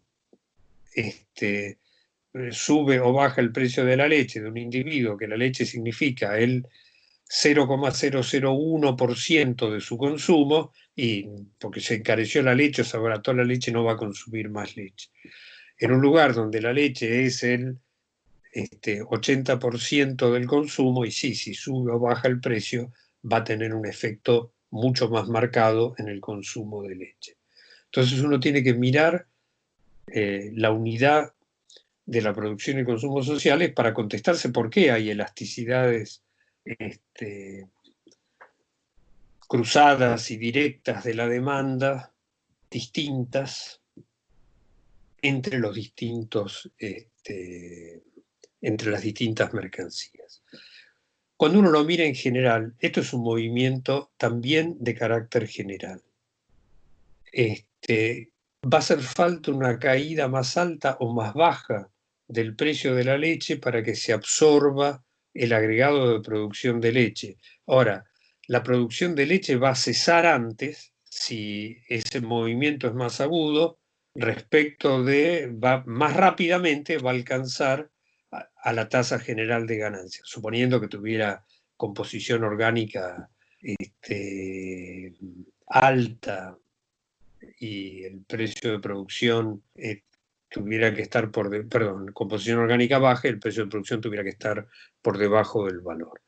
sube o baja el precio de la leche de un individuo, que la leche significa el 0,001% de su consumo, y porque se encareció la leche o se abarató la leche, no va a consumir más leche. En un lugar donde la leche es el 80% del consumo, y sí, si sube o baja el precio, va a tener un efecto mucho más marcado en el consumo de leche. Entonces uno tiene que mirar la unidad de la producción y consumo sociales para contestarse por qué hay elasticidades cruzadas y directas de la demanda distintas entre los distintos entre las distintas mercancías. Cuando uno lo mira en general, esto es un movimiento también de carácter general. Va a hacer falta una caída más alta o más baja del precio de la leche para que se absorba el agregado de producción de leche. Ahora, la producción de leche va a cesar antes, si ese movimiento es más agudo, más rápidamente va a alcanzar a la tasa general de ganancias, suponiendo que tuviera composición orgánica alta y el precio de producción tuviera que estar composición orgánica baja y el precio de producción tuviera que estar por debajo del valor.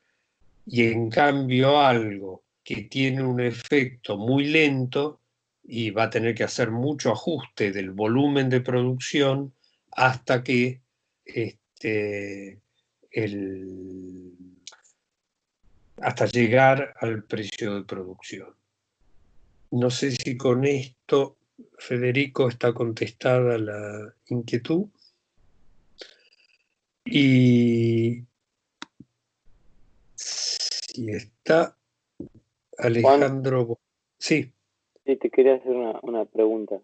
Y en cambio algo que tiene un efecto muy lento y va a tener que hacer mucho ajuste del volumen de producción hasta que hasta llegar al precio de producción. No sé si con esto, Federico, está contestada la inquietud. Y si está, Alejandro. Juan, Sí. sí, te quería hacer una pregunta.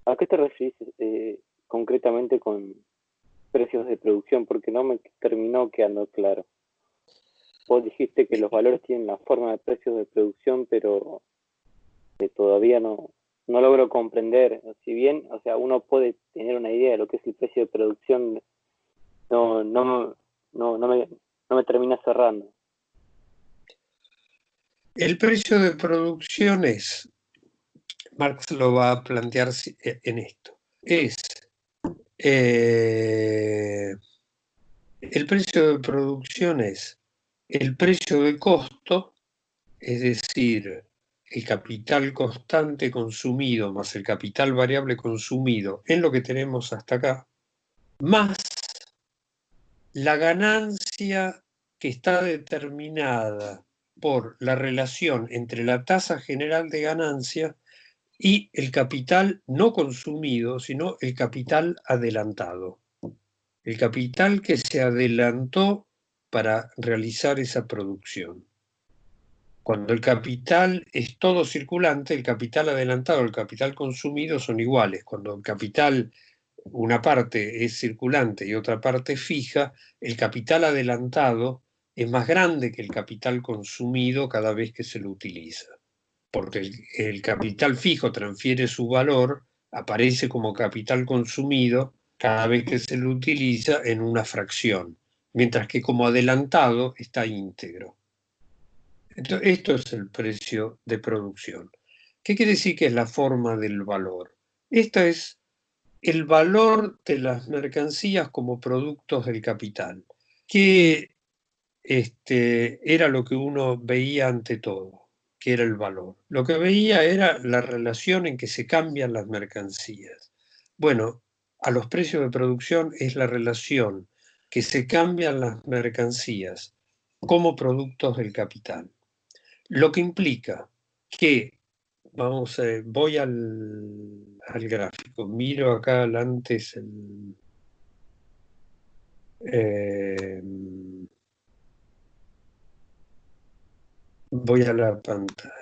¿A qué te referís concretamente con precios de producción? Porque no me terminó quedando claro. Vos dijiste que los valores tienen la forma de precios de producción, pero todavía no logro comprender. Si bien, o sea, uno puede tener una idea de lo que es el precio de producción, no me termina cerrando. El precio de producción Marx lo va a plantear en esto, el precio de producción es el precio de costo, es decir, el capital constante consumido más el capital variable consumido en lo que tenemos hasta acá, más la ganancia que está determinada por la relación entre la tasa general de ganancia y el capital no consumido, sino el capital adelantado. El capital que se adelantó para realizar esa producción. Cuando el capital es todo circulante, el capital adelantado y el capital consumido son iguales. Cuando el capital una parte es circulante y otra parte fija, el capital adelantado es más grande que el capital consumido cada vez que se lo utiliza. Porque el capital fijo transfiere su valor, aparece como capital consumido cada vez que se lo utiliza en una fracción, mientras que como adelantado está íntegro. Entonces, esto es el precio de producción. ¿Qué quiere decir que es la forma del valor? Esta es el valor de las mercancías como productos del capital, que era lo que uno veía ante todo, que era el valor. Lo que veía era la relación en que se cambian las mercancías. Bueno, a los precios de producción es la relación que se cambian las mercancías como productos del capital. Lo que implica que, voy al gráfico, miro acá adelante voy a la pantalla.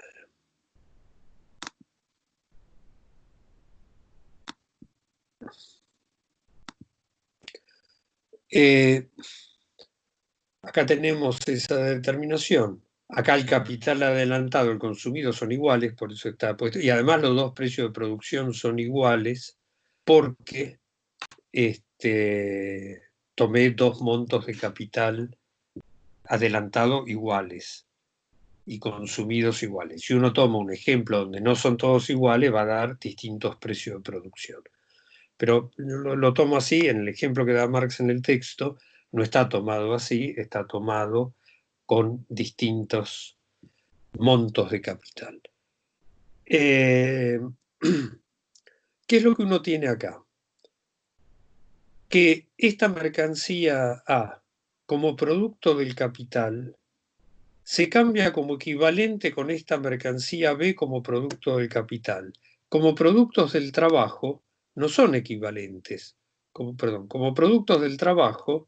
Acá tenemos esa determinación. Acá el capital adelantado, el consumido son iguales, por eso está puesto. Y además los dos precios de producción son iguales porque tomé dos montos de capital adelantado iguales y consumidos iguales. Si uno toma un ejemplo donde no son todos iguales, va a dar distintos precios de producción. Pero lo tomo así, en el ejemplo que da Marx en el texto, no está tomado así, está tomado con distintos montos de capital. ¿Qué es lo que uno tiene acá? Que esta mercancía A, como producto del capital, se cambia como equivalente con esta mercancía B como producto del capital. Como productos del trabajo, no son equivalentes. Como productos del trabajo,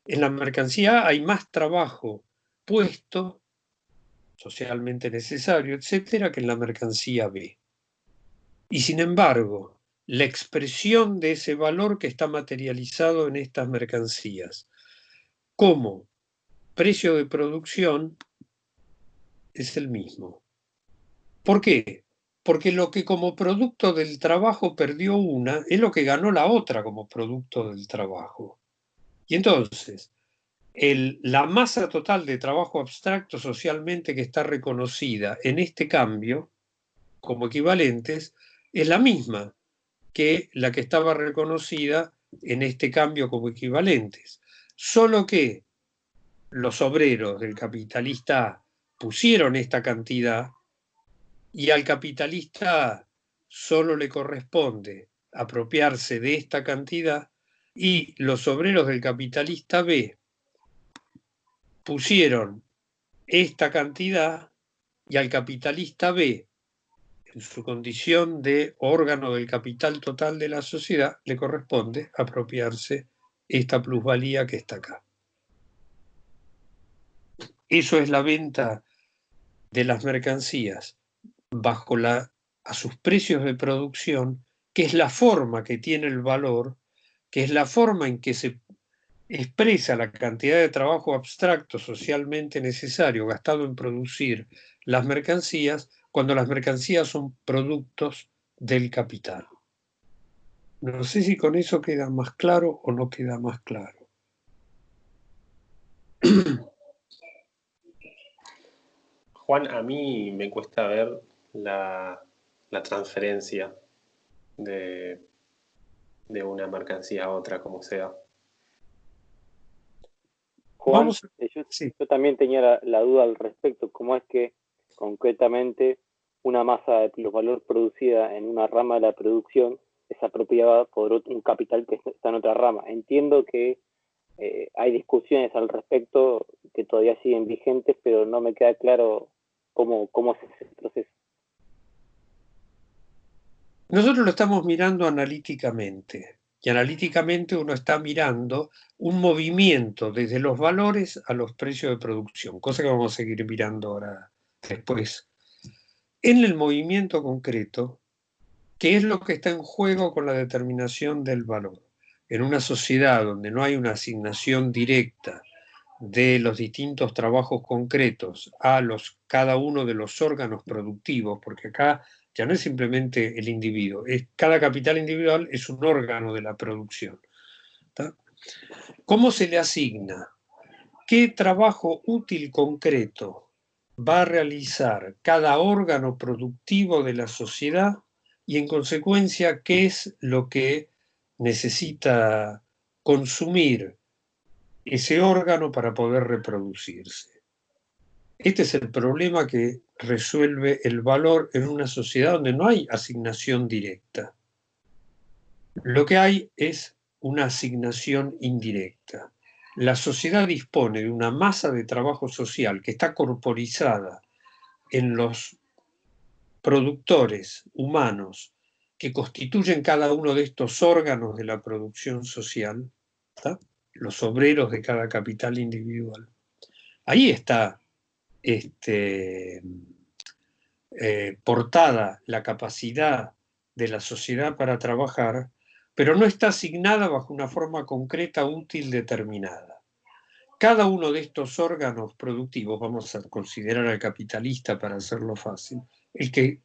en la mercancía A hay más trabajo puesto, socialmente necesario, etcétera, que en la mercancía B. Y sin embargo, la expresión de ese valor que está materializado en estas mercancías como precio de producción es el mismo. ¿Por qué? Porque lo que como producto del trabajo perdió una es lo que ganó la otra como producto del trabajo. Y entonces, la masa total de trabajo abstracto socialmente que está reconocida en este cambio como equivalentes es la misma que la que estaba reconocida en este cambio como equivalentes. Solo que los obreros del capitalista A pusieron esta cantidad y al capitalista solo le corresponde apropiarse de esta cantidad y los obreros del capitalista B pusieron esta cantidad y al capitalista B, en su condición de órgano del capital total de la sociedad, le corresponde apropiarse esta plusvalía que está acá. Eso es la venta de las mercancías bajo a sus precios de producción, que es la forma que tiene el valor, que es la forma en que se expresa la cantidad de trabajo abstracto socialmente necesario gastado en producir las mercancías, cuando las mercancías son productos del capital. No sé si con eso queda más claro o no queda más claro. Juan, a mí me cuesta ver la transferencia de una mercancía a otra, como sea. Juan, Sí. yo también tenía la duda al respecto, cómo es que concretamente una masa de plusvalor producida en una rama de la producción es apropiada por un capital que está en otra rama. Entiendo que hay discusiones al respecto que todavía siguen vigentes, pero no me queda claro cómo es ese proceso. Nosotros lo estamos mirando analíticamente, y analíticamente uno está mirando un movimiento desde los valores a los precios de producción, cosa que vamos a seguir mirando ahora después. En el movimiento concreto, ¿qué es lo que está en juego con la determinación del valor? en una sociedad donde no hay una asignación directa de los distintos trabajos concretos a cada uno de los órganos productivos, porque acá ya no es simplemente el individuo, cada capital individual es un órgano de la producción. ¿Tá? ¿Cómo se le asigna? ¿Qué trabajo útil concreto va a realizar cada órgano productivo de la sociedad y, en consecuencia, qué es lo que necesita consumir ese órgano para poder reproducirse? Este es el problema que resuelve el valor en una sociedad donde no hay asignación directa. Lo que hay es una asignación indirecta. La sociedad dispone de una masa de trabajo social que está corporizada en los productores humanos que constituyen cada uno de estos órganos de la producción social, ¿tá? Los obreros de cada capital individual. Ahí está portada la capacidad de la sociedad para trabajar, pero no está asignada bajo una forma concreta, útil, determinada. Cada uno de estos órganos productivos, vamos a considerar al capitalista para hacerlo fácil, el que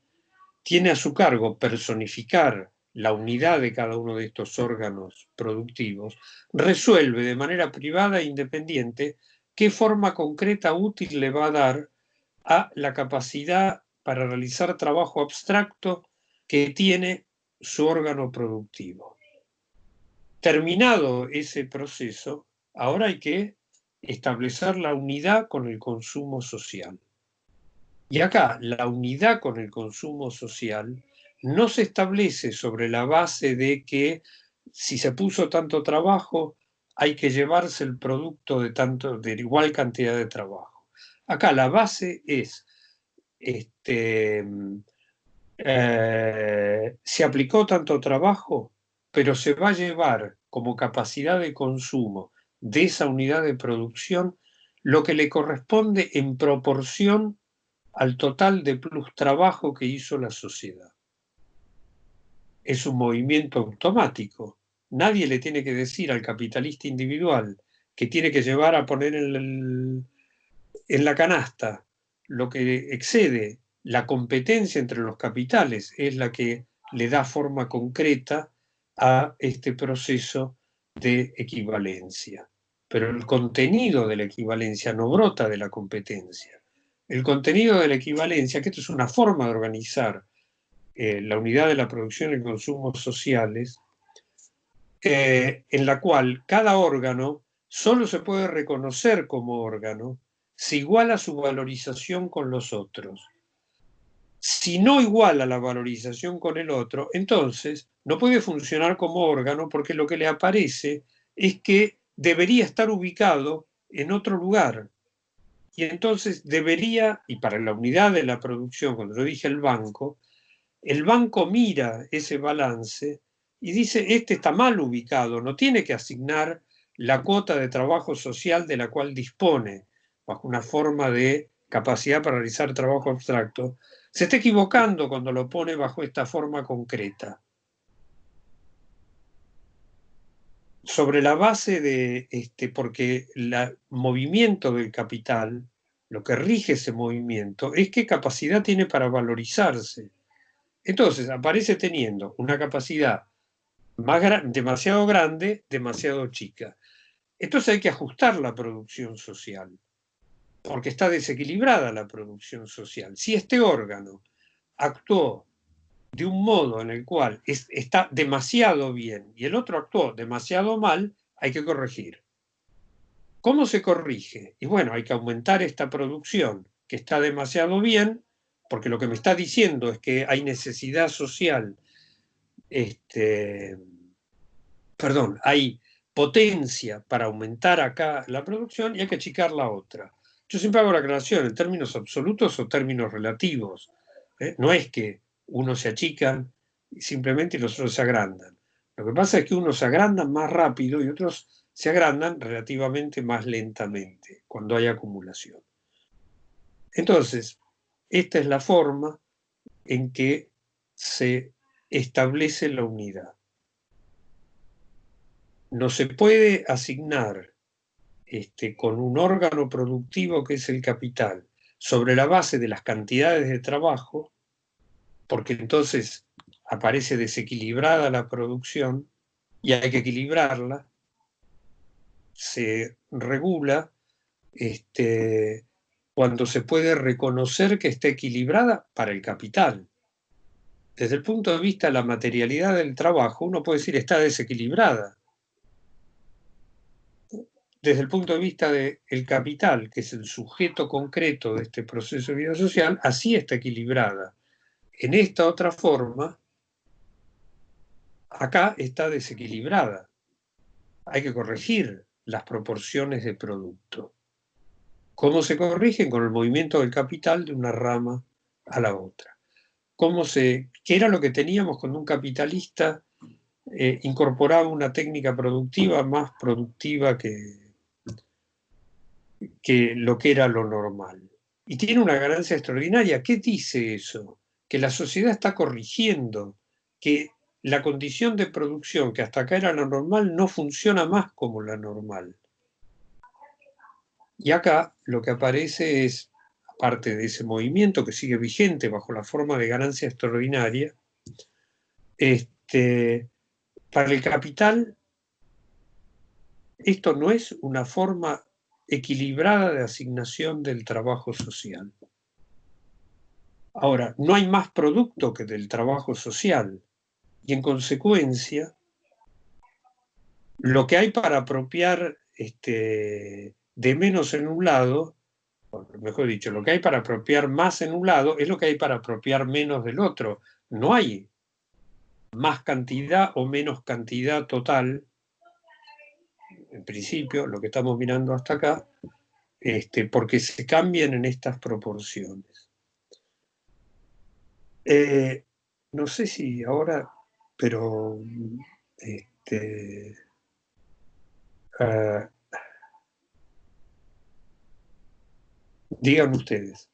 tiene a su cargo personificar la unidad de cada uno de estos órganos productivos, resuelve de manera privada e independiente qué forma concreta útil le va a dar a la capacidad para realizar trabajo abstracto que tiene su órgano productivo. Terminado ese proceso, ahora hay que establecer la unidad con el consumo social. Y acá la unidad con el consumo social no se establece sobre la base de que si se puso tanto trabajo hay que llevarse el producto de igual cantidad de trabajo. Acá la base es se aplicó tanto trabajo, pero se va a llevar como capacidad de consumo de esa unidad de producción lo que le corresponde en proporción al total de plus trabajo que hizo la sociedad. Es un movimiento automático. Nadie le tiene que decir al capitalista individual que tiene que llevar a poner en la canasta lo que excede la competencia entre los capitales, es la que le da forma concreta a este proceso de equivalencia. Pero el contenido de la equivalencia no brota de la competencia. El contenido de la equivalencia, que esto es una forma de organizar la unidad de la producción y consumo sociales, en la cual cada órgano solo se puede reconocer como órgano si iguala su valorización con los otros. Si no iguala la valorización con el otro, entonces no puede funcionar como órgano porque lo que le aparece es que debería estar ubicado en otro lugar. Y entonces debería, y para la unidad de la producción, cuando yo dije el banco mira ese balance y dice, este está mal ubicado, no tiene que asignar la cuota de trabajo social de la cual dispone, bajo una forma de capacidad para realizar trabajo abstracto, se está equivocando cuando lo pone bajo esta forma concreta. Sobre la base de, porque el movimiento del capital, lo que rige ese movimiento, es qué capacidad tiene para valorizarse. Entonces aparece teniendo una capacidad demasiado grande, demasiado chica. Entonces hay que ajustar la producción social, porque está desequilibrada la producción social. Si este órgano actuó de un modo en el cual está demasiado bien y el otro actuó demasiado mal, hay que corregir. ¿Cómo se corrige? Y bueno, hay que aumentar esta producción que está demasiado bien, porque lo que me está diciendo es que hay necesidad social, hay potencia para aumentar acá la producción y hay que achicar la otra. Yo siempre hago la aclaración en términos absolutos o términos relativos. No es que unos se achican simplemente y los otros se agrandan. Lo que pasa es que unos se agrandan más rápido y otros se agrandan relativamente más lentamente cuando hay acumulación. Entonces, esta es la forma en que se establece la unidad. no se puede asignar con un órgano productivo que es el capital, sobre la base de las cantidades de trabajo, porque entonces aparece desequilibrada la producción y hay que equilibrarla, se regula cuando se puede reconocer que está equilibrada para el capital. Desde el punto de vista de la materialidad del trabajo, uno puede decir está desequilibrada. Desde el punto de vista del capital, que es el sujeto concreto de este proceso de vida social, así está equilibrada. En esta otra forma, acá está desequilibrada. Hay que corregir las proporciones de producto. ¿Cómo se corrigen? Con el movimiento del capital de una rama a la otra. ¿Qué era lo que teníamos cuando un capitalista incorporaba una técnica productiva más productiva que lo que era lo normal? Y tiene una ganancia extraordinaria. ¿Qué dice eso? Que la sociedad está corrigiendo, que la condición de producción que hasta acá era la normal no funciona más como la normal. Y acá lo que aparece es, aparte de ese movimiento que sigue vigente bajo la forma de ganancia extraordinaria, para el capital esto no es una forma equilibrada de asignación del trabajo social. Ahora, no hay más producto que del trabajo social y en consecuencia lo que hay para apropiar de menos en un lado, o mejor dicho, lo que hay para apropiar más en un lado es lo que hay para apropiar menos del otro. No hay más cantidad o menos cantidad total, en principio, lo que estamos mirando hasta acá, porque se cambian en estas proporciones. No sé si ahora, pero digan ustedes.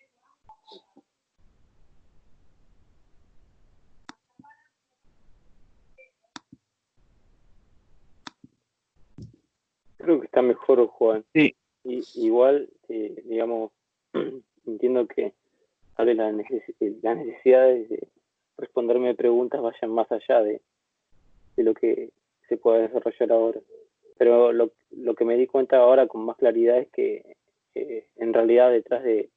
Creo que está mejor, Juan. Sí. Igual, digamos, entiendo que las necesidades de responderme preguntas vayan más allá de lo que se puede desarrollar ahora. Pero lo que me di cuenta ahora con más claridad es que en realidad detrás de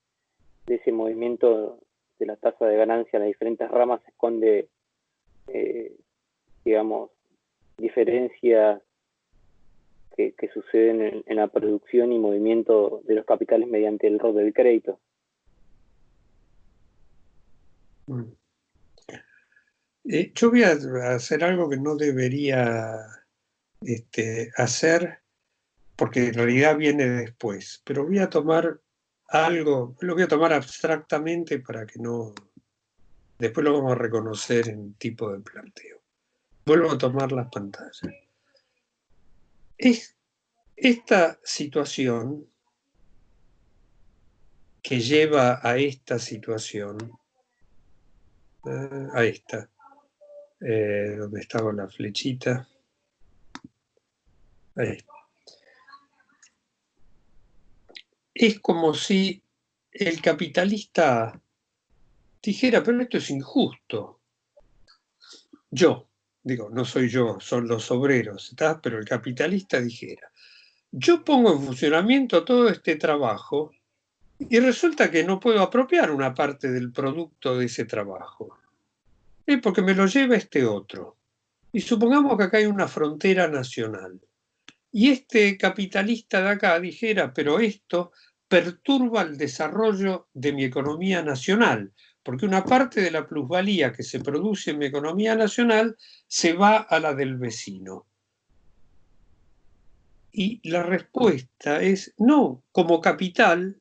ese movimiento de la tasa de ganancia en las diferentes ramas se esconde, digamos, diferencias que suceden en la producción y movimiento de los capitales mediante el rol del crédito. Yo voy a hacer algo que no debería hacer, porque en realidad viene después, pero voy a tomar algo, lo voy a tomar abstractamente para que no... Después lo vamos a reconocer en tipo de planteo. Vuelvo a tomar las pantallas. Es esta situación que lleva a esta situación, a esta, donde estaba la flechita, ahí. Es como si el capitalista dijera, pero esto es injusto. No soy yo, son los obreros, ¿está? Pero el capitalista dijera, yo pongo en funcionamiento todo este trabajo y resulta que no puedo apropiar una parte del producto de ese trabajo. Porque me lo lleva este otro. Y supongamos que acá hay una frontera nacional. Y este capitalista de acá dijera, pero esto perturba el desarrollo de mi economía nacional, porque una parte de la plusvalía que se produce en mi economía nacional se va a la del vecino. Y la respuesta es no, como capital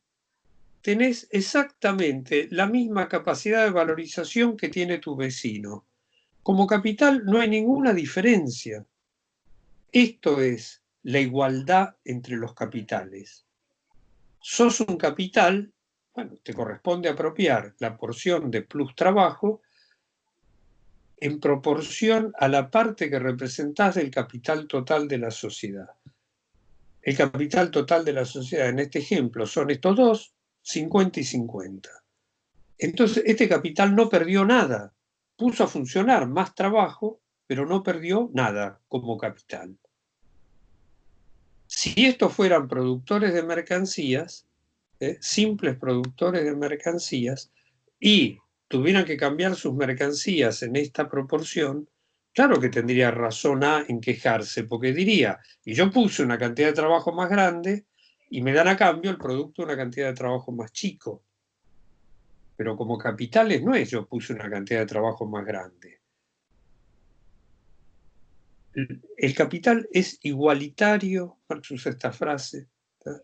tenés exactamente la misma capacidad de valorización que tiene tu vecino. Como capital no hay ninguna diferencia. Esto es la igualdad entre los capitales. Sos un capital, bueno, te corresponde apropiar la porción de plus trabajo en proporción a la parte que representás del capital total de la sociedad. El capital total de la sociedad en este ejemplo son estos dos, 50 y 50. Entonces, este capital no perdió nada. Puso a funcionar más trabajo, pero no perdió nada como capital. Si estos fueran productores de mercancías, simples productores de mercancías, y tuvieran que cambiar sus mercancías en esta proporción, claro que tendría razón A en quejarse, porque diría, y yo puse una cantidad de trabajo más grande y me dan a cambio el producto de una cantidad de trabajo más chico. Pero como capitales no es yo puse una cantidad de trabajo más grande. El capital es igualitario, Marx usa esta frase, ¿tá?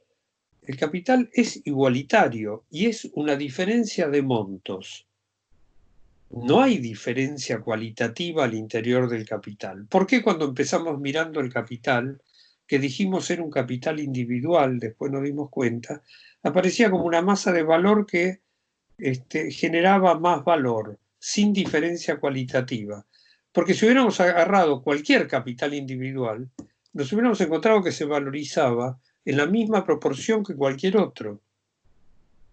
El capital es igualitario y es una diferencia de montos. No hay diferencia cualitativa al interior del capital. ¿Por qué cuando empezamos mirando el capital, que dijimos ser un capital individual, después nos dimos cuenta, aparecía como una masa de valor que generaba más valor, sin diferencia cualitativa? Porque si hubiéramos agarrado cualquier capital individual, nos hubiéramos encontrado que se valorizaba en la misma proporción que cualquier otro.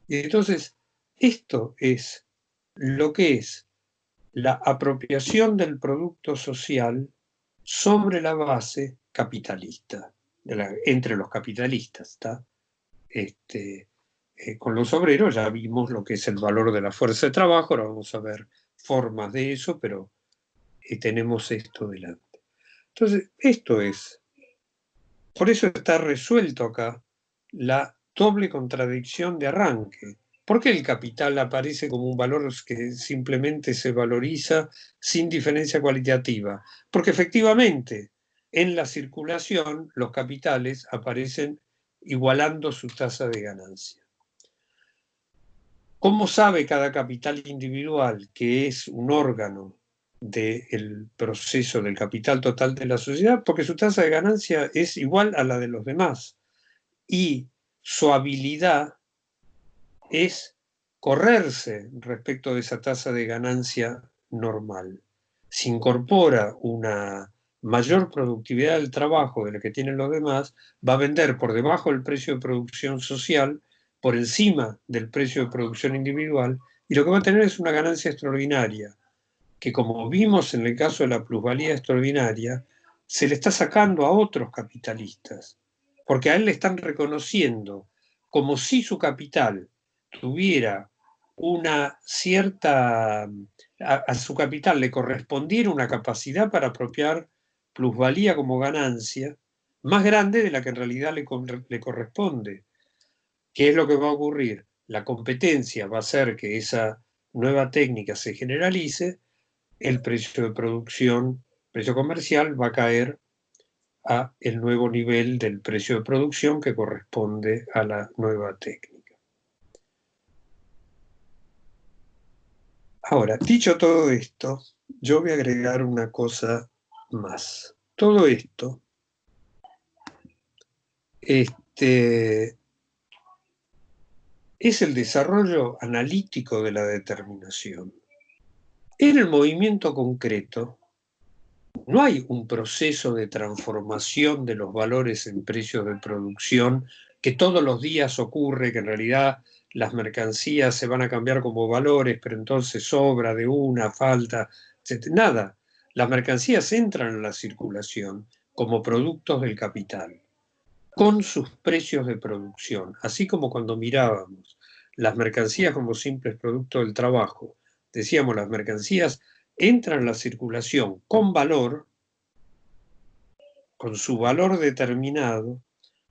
Y entonces, esto es lo que es la apropiación del producto social sobre la base capitalista, entre los capitalistas, ¿está? Con los obreros ya vimos lo que es el valor de la fuerza de trabajo, ahora vamos a ver formas de eso, pero tenemos esto delante. Entonces, esto es, por eso está resuelto acá la doble contradicción de arranque. ¿Por qué el capital aparece como un valor que simplemente se valoriza sin diferencia cualitativa? Porque efectivamente, en la circulación, los capitales aparecen igualando su tasa de ganancia. ¿Cómo sabe cada capital individual que es un órgano del proceso del capital total de la sociedad? Porque su tasa de ganancia es igual a la de los demás. Y su habilidad es correrse respecto de esa tasa de ganancia normal. Si incorpora una mayor productividad del trabajo de la que tienen los demás, va a vender por debajo del precio de producción social, por encima del precio de producción individual, y lo que va a tener es una ganancia extraordinaria, que como vimos en el caso de la plusvalía extraordinaria, se le está sacando a otros capitalistas, porque a él le están reconociendo como si su capital tuviera una cierta, a su capital le correspondiera una capacidad para apropiar plusvalía como ganancia más grande de la que en realidad le corresponde. ¿Qué es lo que va a ocurrir? La competencia va a hacer que esa nueva técnica se generalice, el precio de producción, precio comercial, va a caer a el nuevo nivel del precio de producción que corresponde a la nueva técnica. Ahora, dicho todo esto, yo voy a agregar una cosa más. Todo esto es el desarrollo analítico de la determinación. En el movimiento concreto, no hay un proceso de transformación de los valores en precios de producción que todos los días ocurre, que en realidad las mercancías se van a cambiar como valores, pero entonces sobra de una, falta, etc. Nada. Las mercancías entran en la circulación como productos del capital, con sus precios de producción, así como cuando mirábamos las mercancías como simples productos del trabajo. Decíamos, las mercancías entran en la circulación con valor, con su valor determinado.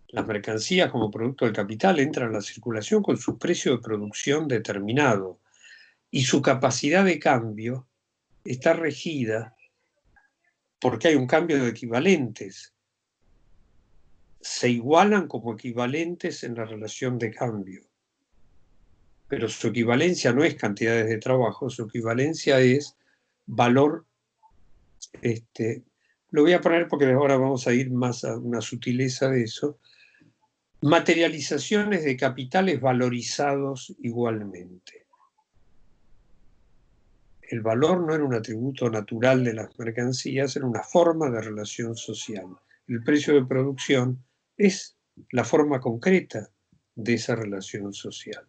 Las mercancías como producto del capital entran en la circulación con su precio de producción determinado y su capacidad de cambio está regida porque hay un cambio de equivalentes. Se igualan como equivalentes en la relación de cambio. Pero su equivalencia no es cantidades de trabajo, su equivalencia es valor. Lo voy a poner porque ahora vamos a ir más a una sutileza de eso. Materializaciones de capitales valorizados igualmente. el valor no era un atributo natural de las mercancías, era una forma de relación social. El precio de producción es la forma concreta de esa relación social.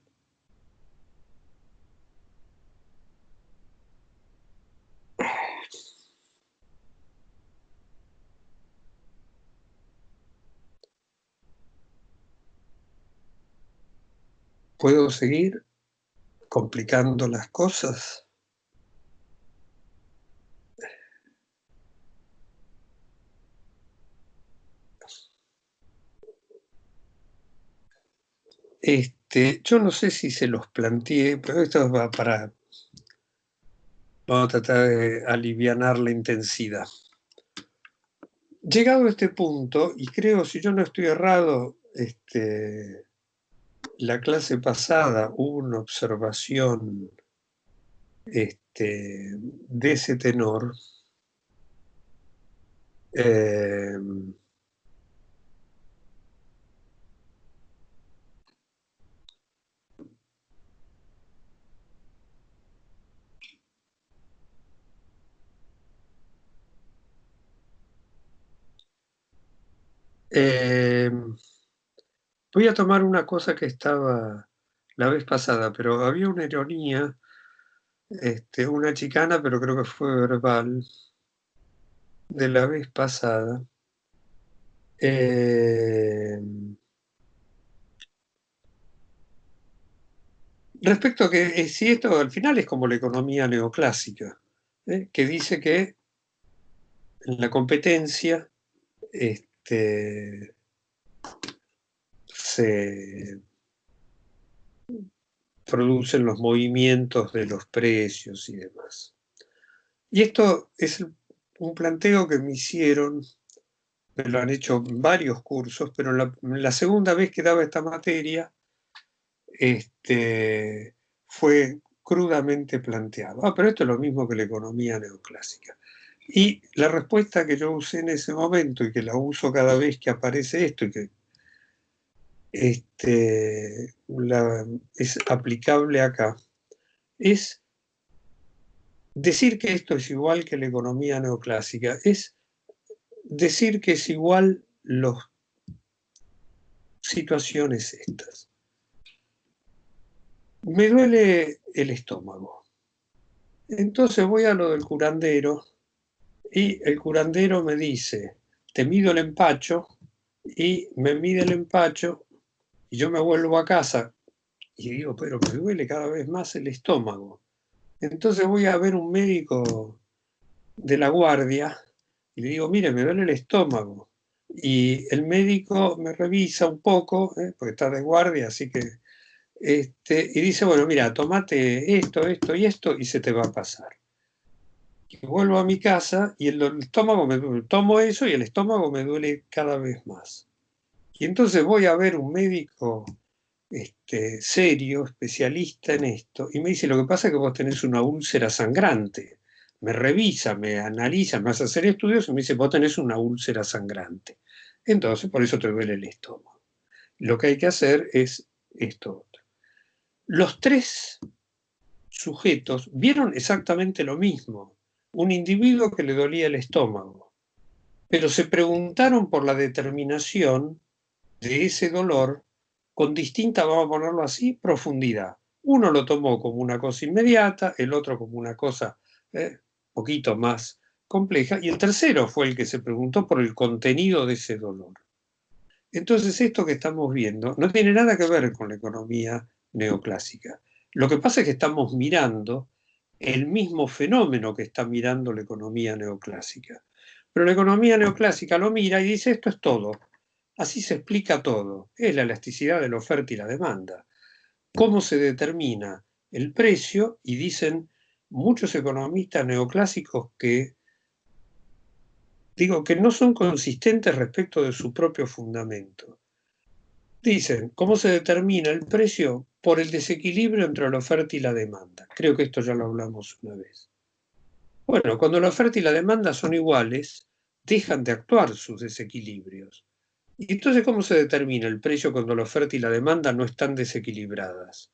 ¿Puedo seguir complicando las cosas? Yo no sé si se los planteé, pero esto va para... Vamos a tratar de alivianar la intensidad. Llegado a este punto, y creo, si yo no estoy errado, la clase pasada hubo una observación de ese tenor. Voy a tomar una cosa que estaba la vez pasada, pero había una ironía, una chicana, pero creo que fue verbal, de la vez pasada. Respecto a que si esto al final es como la economía neoclásica, que dice que en la competencia se producen los movimientos de los precios y demás. Y esto es un planteo que me hicieron, me lo han hecho varios cursos, pero la segunda vez que daba esta materia fue crudamente planteado. Pero esto es lo mismo que la economía neoclásica. Y la respuesta que yo usé en ese momento y que la uso cada vez que aparece esto y que es aplicable acá, es decir que esto es igual que la economía neoclásica, es decir que es igual las situaciones estas. Me duele el estómago. Entonces voy a lo del curandero y el curandero me dice, te mido el empacho, y me mide el empacho y yo me vuelvo a casa y digo, pero me duele cada vez más el estómago. Entonces voy a ver un médico de la guardia y le digo, mire, me duele el estómago. Y el médico me revisa un poco, porque está de guardia, así que... y dice, bueno, mira, tomate esto, esto y esto y se te va a pasar. Y vuelvo a mi casa y el estómago me duele. Tomo eso y el estómago me duele cada vez más. Y entonces voy a ver un médico serio, especialista en esto, y me dice, lo que pasa es que vos tenés una úlcera sangrante. Me revisa, me analiza, me hace hacer estudios y me dice, vos tenés una úlcera sangrante. Entonces, por eso te duele el estómago. Lo que hay que hacer es esto otro. Los tres sujetos vieron exactamente lo mismo. Un individuo que le dolía el estómago, pero se preguntaron por la determinación de ese dolor con distinta, vamos a ponerlo así, profundidad. Uno lo tomó como una cosa inmediata, el otro como una cosa poquito más compleja, y el tercero fue el que se preguntó por el contenido de ese dolor. Entonces esto que estamos viendo no tiene nada que ver con la economía neoclásica. Lo que pasa es que estamos mirando el mismo fenómeno que está mirando la economía neoclásica. Pero la economía neoclásica lo mira y dice, esto es todo. Así se explica todo. Es la elasticidad de la oferta y la demanda. ¿Cómo se determina el precio? Y dicen muchos economistas neoclásicos que no son consistentes respecto de su propio fundamento. Dicen, ¿cómo se determina el precio? Por el desequilibrio entre la oferta y la demanda. Creo que esto ya lo hablamos una vez. Bueno, cuando la oferta y la demanda son iguales, dejan de actuar sus desequilibrios. ¿Y entonces cómo se determina el precio cuando la oferta y la demanda no están desequilibradas?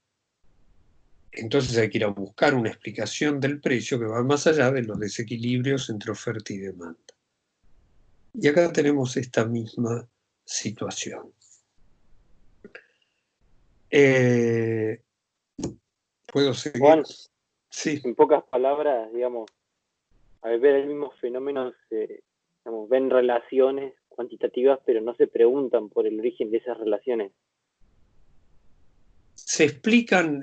entonces hay que ir a buscar una explicación del precio que va más allá de los desequilibrios entre oferta y demanda. Y acá tenemos esta misma situación. ¿Puedo seguir? Juan, Sí. en pocas palabras, digamos, al ver el mismo fenómeno, digamos, ven relaciones cuantitativas, pero no se preguntan por el origen de esas relaciones. Se explican,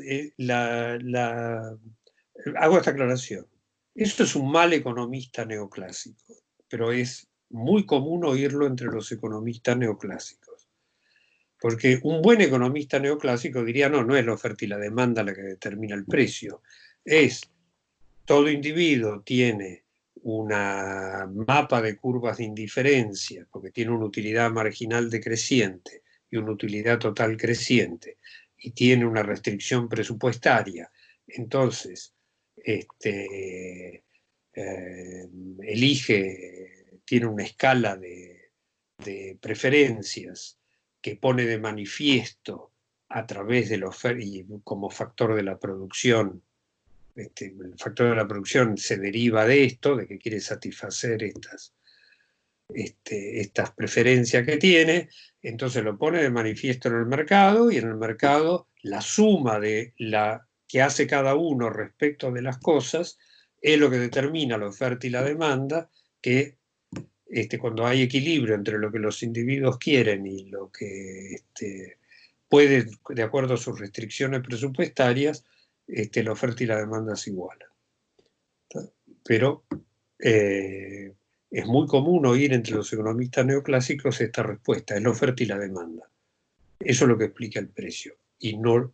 hago esta aclaración. Esto es un mal economista neoclásico, pero es muy común oírlo entre los economistas neoclásicos. Porque un buen economista neoclásico diría, no es la oferta y la demanda la que determina el precio. Todo individuo tiene una mapa de curvas de indiferencia, porque tiene una utilidad marginal decreciente y una utilidad total creciente, y tiene una restricción presupuestaria. Entonces, tiene una escala de preferencias que pone de manifiesto a través de la oferta y como factor de la producción. El factor de la producción se deriva de esto, de que quiere satisfacer estas preferencias que tiene, entonces lo pone de manifiesto en el mercado, y en el mercado la suma de la que hace cada uno respecto de las cosas es lo que determina la oferta y la demanda, que cuando hay equilibrio entre lo que los individuos quieren y lo que puede, de acuerdo a sus restricciones presupuestarias, la oferta y la demanda se igualan. Pero es muy común oír entre los economistas neoclásicos esta respuesta: es la oferta y la demanda. Eso es lo que explica el precio, y no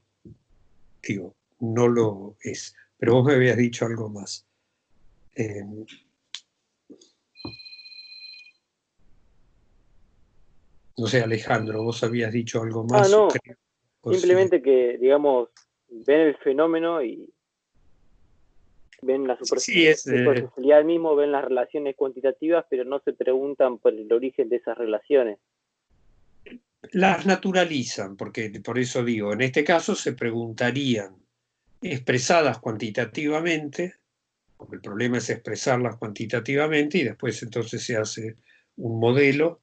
lo es. Pero vos me habías dicho algo más. No sé, Alejandro, vos habías dicho algo más. No, creo, simplemente que, digamos, ven el fenómeno y ven la superficialidad mismo, ven las relaciones cuantitativas, pero no se preguntan por el origen de esas relaciones. Las naturalizan, porque por eso digo, en este caso se preguntarían expresadas cuantitativamente, porque el problema es expresarlas cuantitativamente, y después entonces se hace un modelo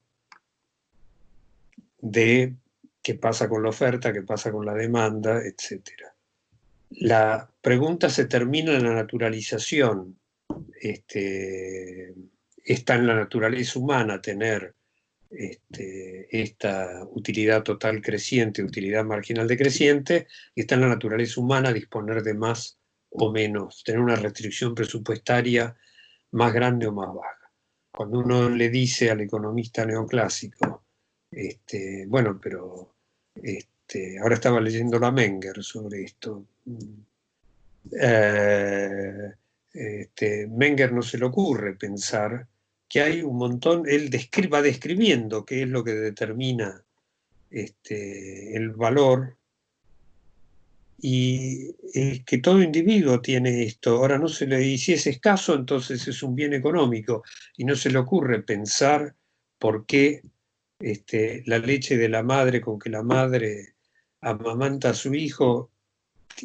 de qué pasa con la oferta, qué pasa con la demanda, etc. La pregunta se termina en la naturalización. Está en la naturaleza humana tener esta utilidad total creciente, utilidad marginal decreciente, y está en la naturaleza humana disponer de más o menos, tener una restricción presupuestaria más grande o más baja. Cuando uno le dice al economista neoclásico, bueno, pero ahora estaba leyendo a Menger sobre esto. Menger no se le ocurre pensar que hay un montón, él va describiendo qué es lo que determina el valor, y que todo individuo tiene esto. Ahora no se le, y si es escaso, entonces es un bien económico, y no se le ocurre pensar por qué la leche de la madre con que la madre amamanta a su hijo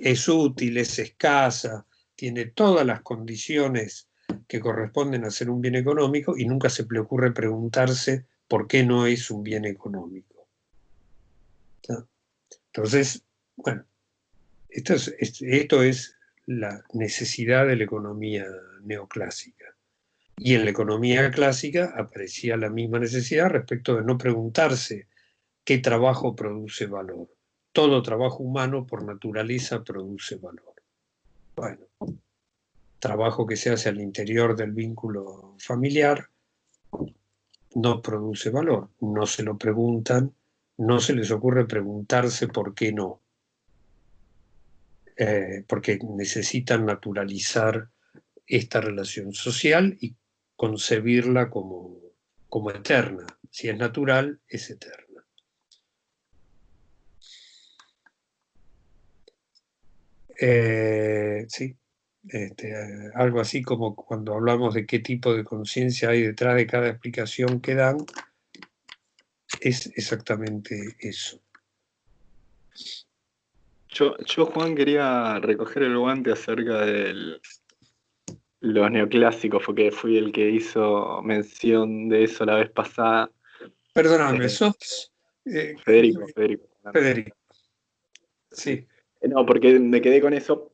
es útil, es escasa, tiene todas las condiciones que corresponden a ser un bien económico, y nunca se le ocurre preguntarse por qué no es un bien económico. ¿No? Entonces, bueno, esto es la necesidad de la economía neoclásica. Y en la economía clásica aparecía la misma necesidad respecto de no preguntarse qué trabajo produce valor. Todo trabajo humano por naturaleza produce valor. Bueno, trabajo que se hace al interior del vínculo familiar no produce valor. No se lo preguntan, no se les ocurre preguntarse por qué no. Porque necesitan naturalizar esta relación social y concebirla como eterna. Si es natural, es eterna. Sí. Algo así como cuando hablamos de qué tipo de conciencia hay detrás de cada explicación que dan, es exactamente eso. Yo, Juan, quería recoger el guante acerca de los neoclásicos, porque fui el que hizo mención de eso la vez pasada. Perdóname, Eh, sos Federico. Federico. Sí. No, porque me quedé con eso,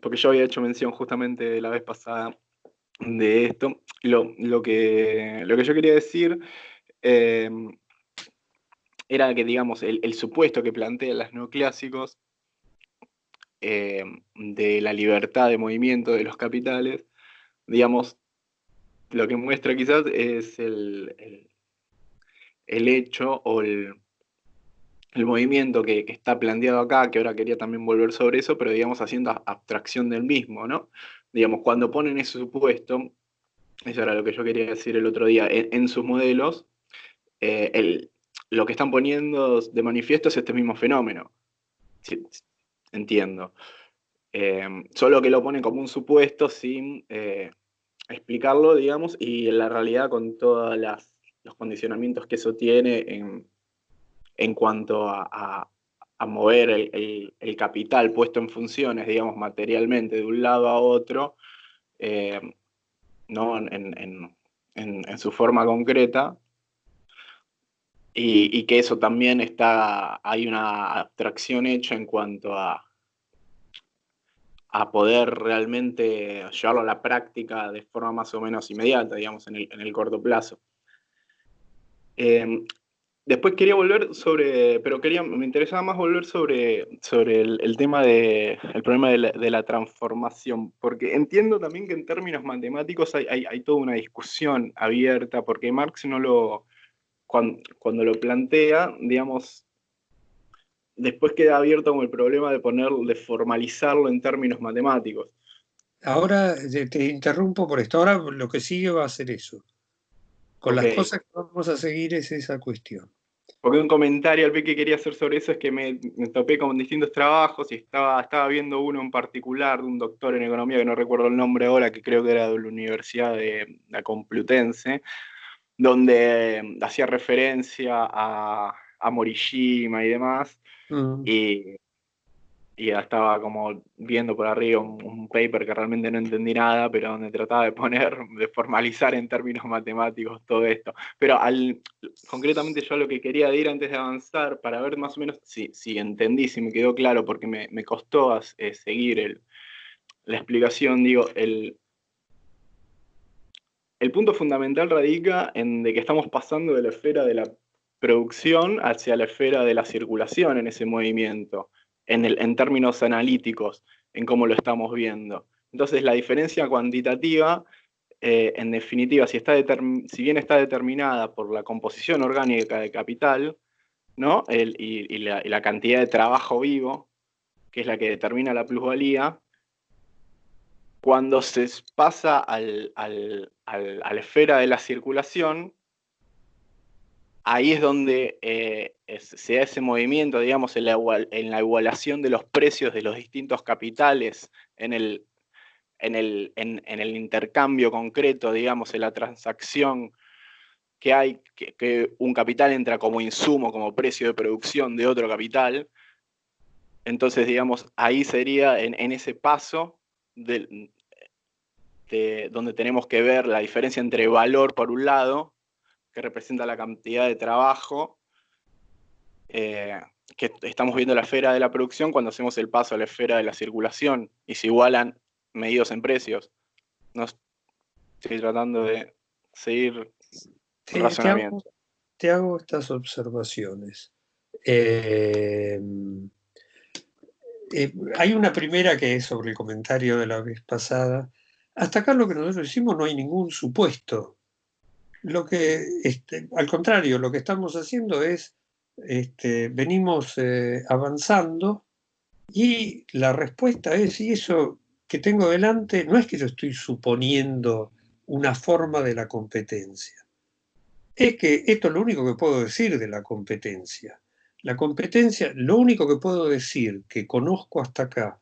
porque yo había hecho mención justamente la vez pasada de esto. Lo que yo quería decir eh, era que, digamos, el supuesto que plantean los neoclásicos de la libertad de movimiento de los capitales, digamos, lo que muestra quizás es el hecho o el movimiento que está planteado acá, que ahora quería también volver sobre eso, pero digamos haciendo abstracción del mismo, ¿no? Digamos, cuando ponen ese supuesto, eso era lo que yo quería decir el otro día, en sus modelos, lo que están poniendo de manifiesto es este mismo fenómeno. Sí, entiendo. Solo que lo ponen como un supuesto sin explicarlo, digamos, y en la realidad con todos los condicionamientos que eso tiene en cuanto a mover el capital puesto en funciones, digamos, materialmente de un lado a otro, ¿no? En su forma concreta, y que eso también hay una abstracción hecha en cuanto a poder realmente llevarlo a la práctica de forma más o menos inmediata, digamos, en el corto plazo. Después quería volver pero me interesaba más volver sobre el tema el problema de la transformación, porque entiendo también que en términos matemáticos hay toda una discusión abierta, porque Marx cuando lo plantea, digamos, después queda abierto como el problema de formalizarlo en términos matemáticos. Ahora te interrumpo por esto. Ahora lo que sigue va a ser eso. Con las cosas que vamos a seguir es esa cuestión. Porque un comentario al que quería hacer sobre eso es que me topé con distintos trabajos y estaba viendo uno en particular de un doctor en economía, que no recuerdo el nombre ahora, que creo que era de la Universidad de la Complutense, donde hacía referencia a Morishima y demás, y ya estaba como viendo por arriba un paper que realmente no entendí nada, pero donde trataba de formalizar en términos matemáticos todo esto. Pero concretamente yo lo que quería ir antes de avanzar, para ver más o menos si entendí, si me quedó claro, porque me costó seguir la explicación, digo, el punto fundamental radica en de que estamos pasando de la esfera de la producción hacia la esfera de la circulación en ese movimiento, en términos analíticos, en cómo lo estamos viendo. Entonces, la diferencia cuantitativa, en definitiva, si bien está determinada por la composición orgánica de capital, ¿no? y la cantidad de trabajo vivo, que es la que determina la plusvalía, cuando se pasa a la esfera de la circulación, ahí es donde se da ese movimiento, digamos, en la igualación de los precios de los distintos capitales en el intercambio concreto, digamos, en la transacción que hay, que un capital entra como insumo, como precio de producción de otro capital. Entonces, digamos, ahí sería en ese paso donde tenemos que ver la diferencia entre valor por un lado, que representa la cantidad de trabajo, que estamos viendo la esfera de la producción cuando hacemos el paso a la esfera de la circulación y se igualan medidos en precios. No estoy tratando de seguir el razonamiento. Te hago estas observaciones. Hay una primera que es sobre el comentario de la vez pasada. Hasta acá lo que nosotros decimos no hay ningún supuesto. Al contrario, lo que estamos haciendo es, venimos avanzando y la respuesta es, y eso que tengo delante, no es que yo estoy suponiendo una forma de la competencia. Es que esto es lo único que puedo decir de la competencia. La competencia, lo único que puedo decir que conozco hasta acá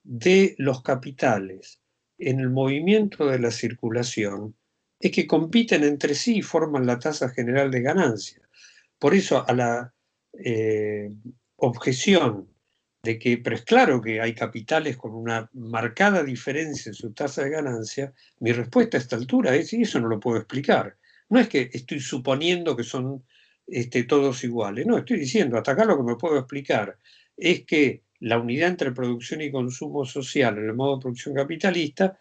de los capitales en el movimiento de la circulación es que compiten entre sí y forman la tasa general de ganancia. Por eso a la objeción pero es claro que hay capitales con una marcada diferencia en su tasa de ganancia. Mi respuesta a esta altura es, y eso no lo puedo explicar. No es que estoy suponiendo que son todos iguales, no, estoy diciendo, hasta acá lo que me puedo explicar es que la unidad entre producción y consumo social en el modo de producción capitalista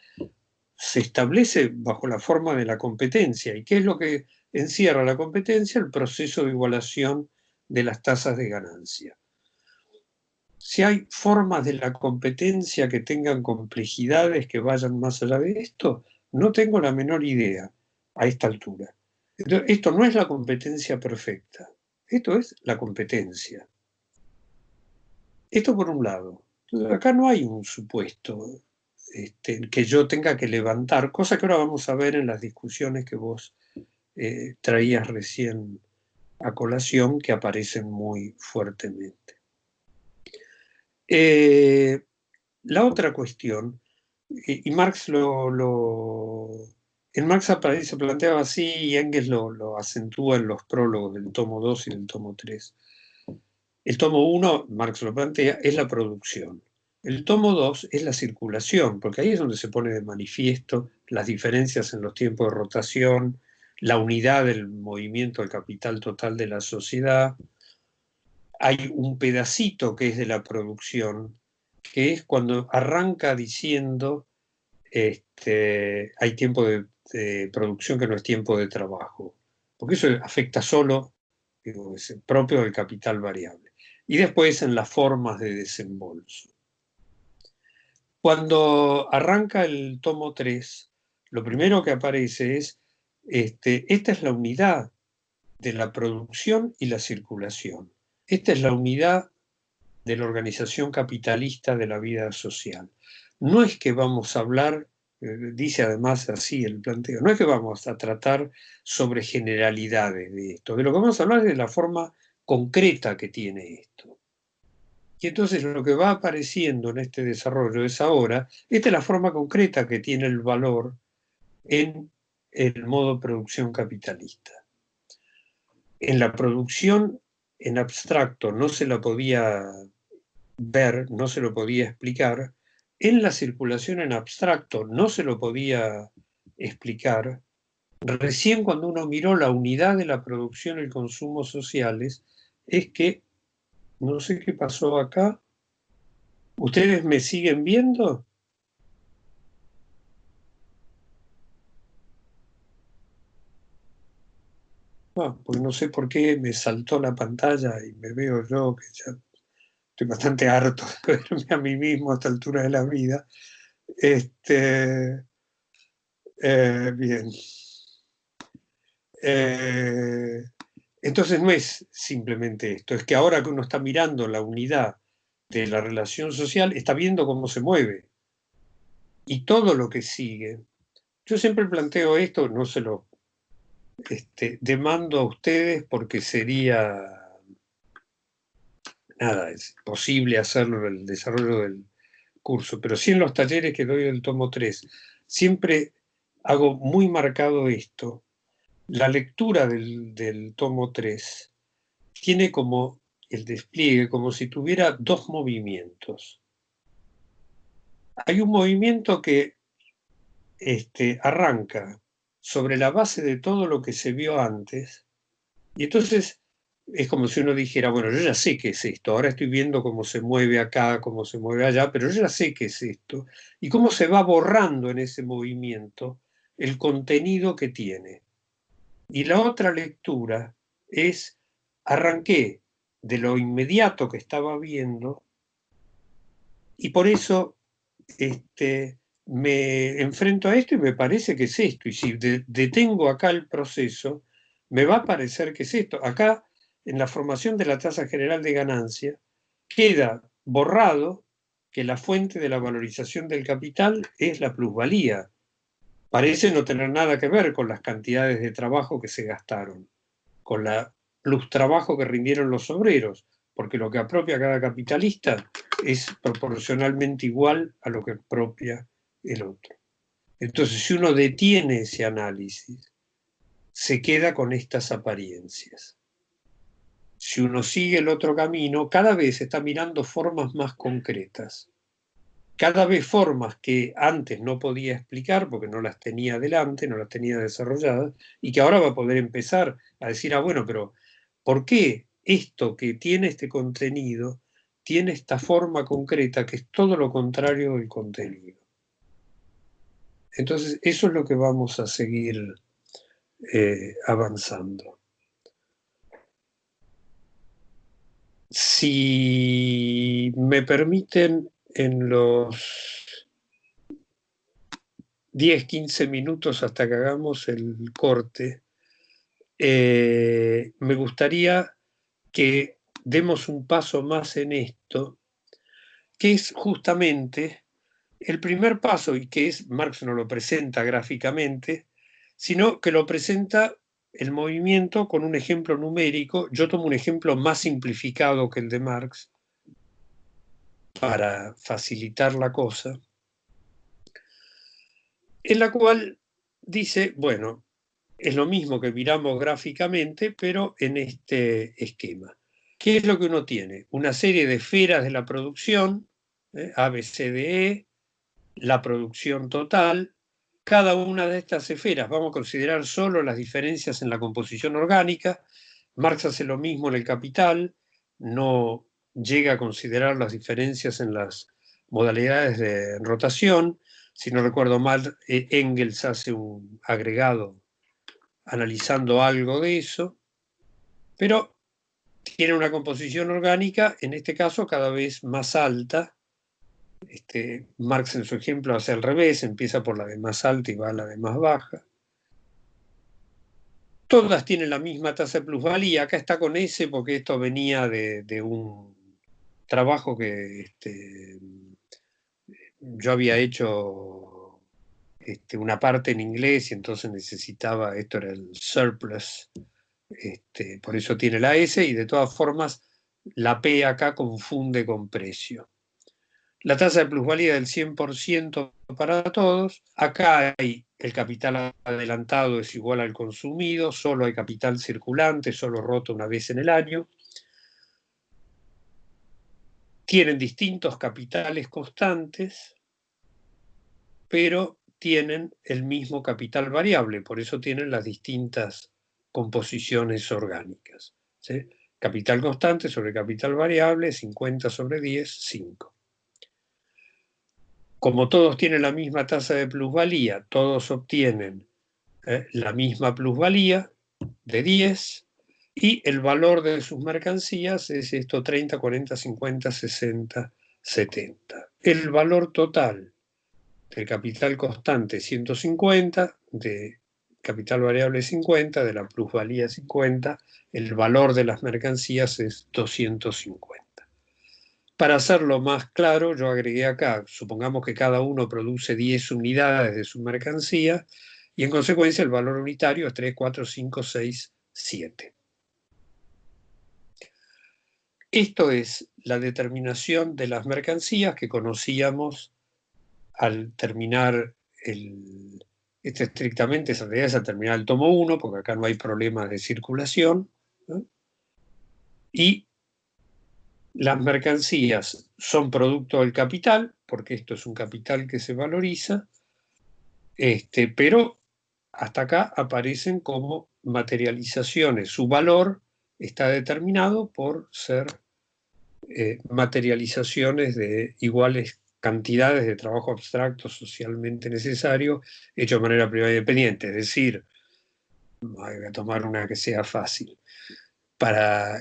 se establece bajo la forma de la competencia. ¿Y qué es lo que encierra la competencia? El proceso de igualación de las tasas de ganancia. Si hay formas de la competencia que tengan complejidades que vayan más allá de esto, no tengo la menor idea a esta altura. Entonces, esto no es la competencia perfecta, esto es la competencia. Esto por un lado. Entonces, acá no hay un supuesto que yo tenga que levantar, cosa que ahora vamos a ver en las discusiones que vos traías recién a colación, que aparecen muy fuertemente. La otra cuestión, y Marx en Marx se planteaba así y Engels lo acentúa en los prólogos del tomo 2 y del tomo 3. El tomo 1, Marx lo plantea, es la producción. El tomo 2 es la circulación, porque ahí es donde se pone de manifiesto las diferencias en los tiempos de rotación, la unidad del movimiento del capital total de la sociedad. Hay un pedacito que es de la producción, que es cuando arranca diciendo hay tiempo de producción que no es tiempo de trabajo, porque eso afecta solo, es propio del capital variable. Y después en las formas de desembolso. Cuando arranca el tomo 3, lo primero que aparece es, esta es la unidad de la producción y la circulación. Esta es la unidad de la organización capitalista de la vida social. No es que vamos a hablar, dice además así el planteo, no es que vamos a tratar sobre generalidades de esto, de lo que vamos a hablar es de la forma concreta que tiene esto. Y entonces lo que va apareciendo en este desarrollo es ahora, esta es la forma concreta que tiene el valor en el modo producción capitalista. En la producción en abstracto no se la podía ver, no se lo podía explicar, en la circulación en abstracto no se lo podía explicar. Recién cuando uno miró la unidad de la producción y el consumo sociales, es que, no sé qué pasó acá, ¿ustedes me siguen viendo? Pues no sé por qué me saltó la pantalla y me veo yo, que ya estoy bastante harto de verme a mí mismo a esta altura de la vida. Bien. Entonces no es simplemente esto, es que ahora que uno está mirando la unidad de la relación social, está viendo cómo se mueve y todo lo que sigue. Yo siempre planteo esto, no se lo demando a ustedes porque sería, nada, es posible hacerlo en el desarrollo del curso, pero sí en los talleres que doy del tomo 3, siempre hago muy marcado esto. La lectura del tomo 3 tiene como el despliegue, como si tuviera dos movimientos. Hay un movimiento que arranca sobre la base de todo lo que se vio antes, y entonces es como si uno dijera, bueno, yo ya sé qué es esto, ahora estoy viendo cómo se mueve acá, cómo se mueve allá, pero yo ya sé qué es esto, y cómo se va borrando en ese movimiento el contenido que tiene. Y la otra lectura es, arranqué de lo inmediato que estaba viendo y por eso me enfrento a esto y me parece que es esto. Y si detengo acá el proceso, me va a parecer que es esto. Acá, en la formación de la tasa general de ganancia, queda borrado que la fuente de la valorización del capital es la plusvalía. Parece no tener nada que ver con las cantidades de trabajo que se gastaron, con la plus trabajo que rindieron los obreros, porque lo que apropia cada capitalista es proporcionalmente igual a lo que apropia el otro. Entonces, si uno detiene ese análisis, se queda con estas apariencias. si uno sigue el otro camino, cada vez está mirando formas más concretas. Cada vez formas que antes no podía explicar porque no las tenía delante, no las tenía desarrolladas, y que ahora va a poder empezar a decir, bueno, pero ¿por qué esto que tiene este contenido tiene esta forma concreta que es todo lo contrario del contenido? Entonces, eso es lo que vamos a seguir avanzando. Si me permiten, en los 10, 15 minutos hasta que hagamos el corte, me gustaría que demos un paso más en esto, que es justamente el primer paso, y que es, Marx no lo presenta gráficamente, sino que lo presenta el movimiento con un ejemplo numérico. Yo tomo un ejemplo más simplificado que el de Marx para facilitar la cosa, en la cual dice, bueno, es lo mismo que miramos gráficamente, pero en este esquema. ¿Qué es lo que uno tiene? Una serie de esferas de la producción, A, B, C, D, E, la producción total. Cada una de estas esferas, vamos a considerar solo las diferencias en la composición orgánica. Marx hace lo mismo en el Capital, no llega a considerar las diferencias en las modalidades de rotación. Si no recuerdo mal, Engels hace un agregado analizando algo de eso, pero tiene una composición orgánica, en este caso, cada vez más alta. Marx en su ejemplo hace al revés, empieza por la de más alta y va a la de más baja. Todas tienen la misma tasa de plusvalía. Acá está con S porque esto venía de un trabajo que yo había hecho una parte en inglés y entonces necesitaba, esto era el surplus, por eso tiene la S, y de todas formas la P acá confunde con precio. La tasa de plusvalía del 100% para todos. Acá hay el capital adelantado es igual al consumido, solo hay capital circulante, solo roto una vez en el año. Tienen distintos capitales constantes, pero tienen el mismo capital variable, por eso tienen las distintas composiciones orgánicas, ¿sí? Capital constante sobre capital variable, 50 sobre 10, 5. Como todos tienen la misma tasa de plusvalía, todos obtienen la misma plusvalía de 10, y el valor de sus mercancías es esto: 30, 40, 50, 60, 70. El valor total del capital constante 150, de capital variable 50, de la plusvalía 50, el valor de las mercancías es 250. Para hacerlo más claro, yo agregué acá, supongamos que cada uno produce 10 unidades de su mercancía, y en consecuencia el valor unitario es 3, 4, 5, 6, 7. Esto es la determinación de las mercancías que conocíamos al terminar estrictamente, esa realidad es al terminar el tomo 1, porque acá no hay problemas de circulación, ¿no? Y las mercancías son producto del capital, porque esto es un capital que se valoriza, pero hasta acá aparecen como materializaciones. Su valor está determinado por ser materializaciones de iguales cantidades de trabajo abstracto socialmente necesario hecho de manera privada y independiente. Es decir, voy a tomar una que sea fácil.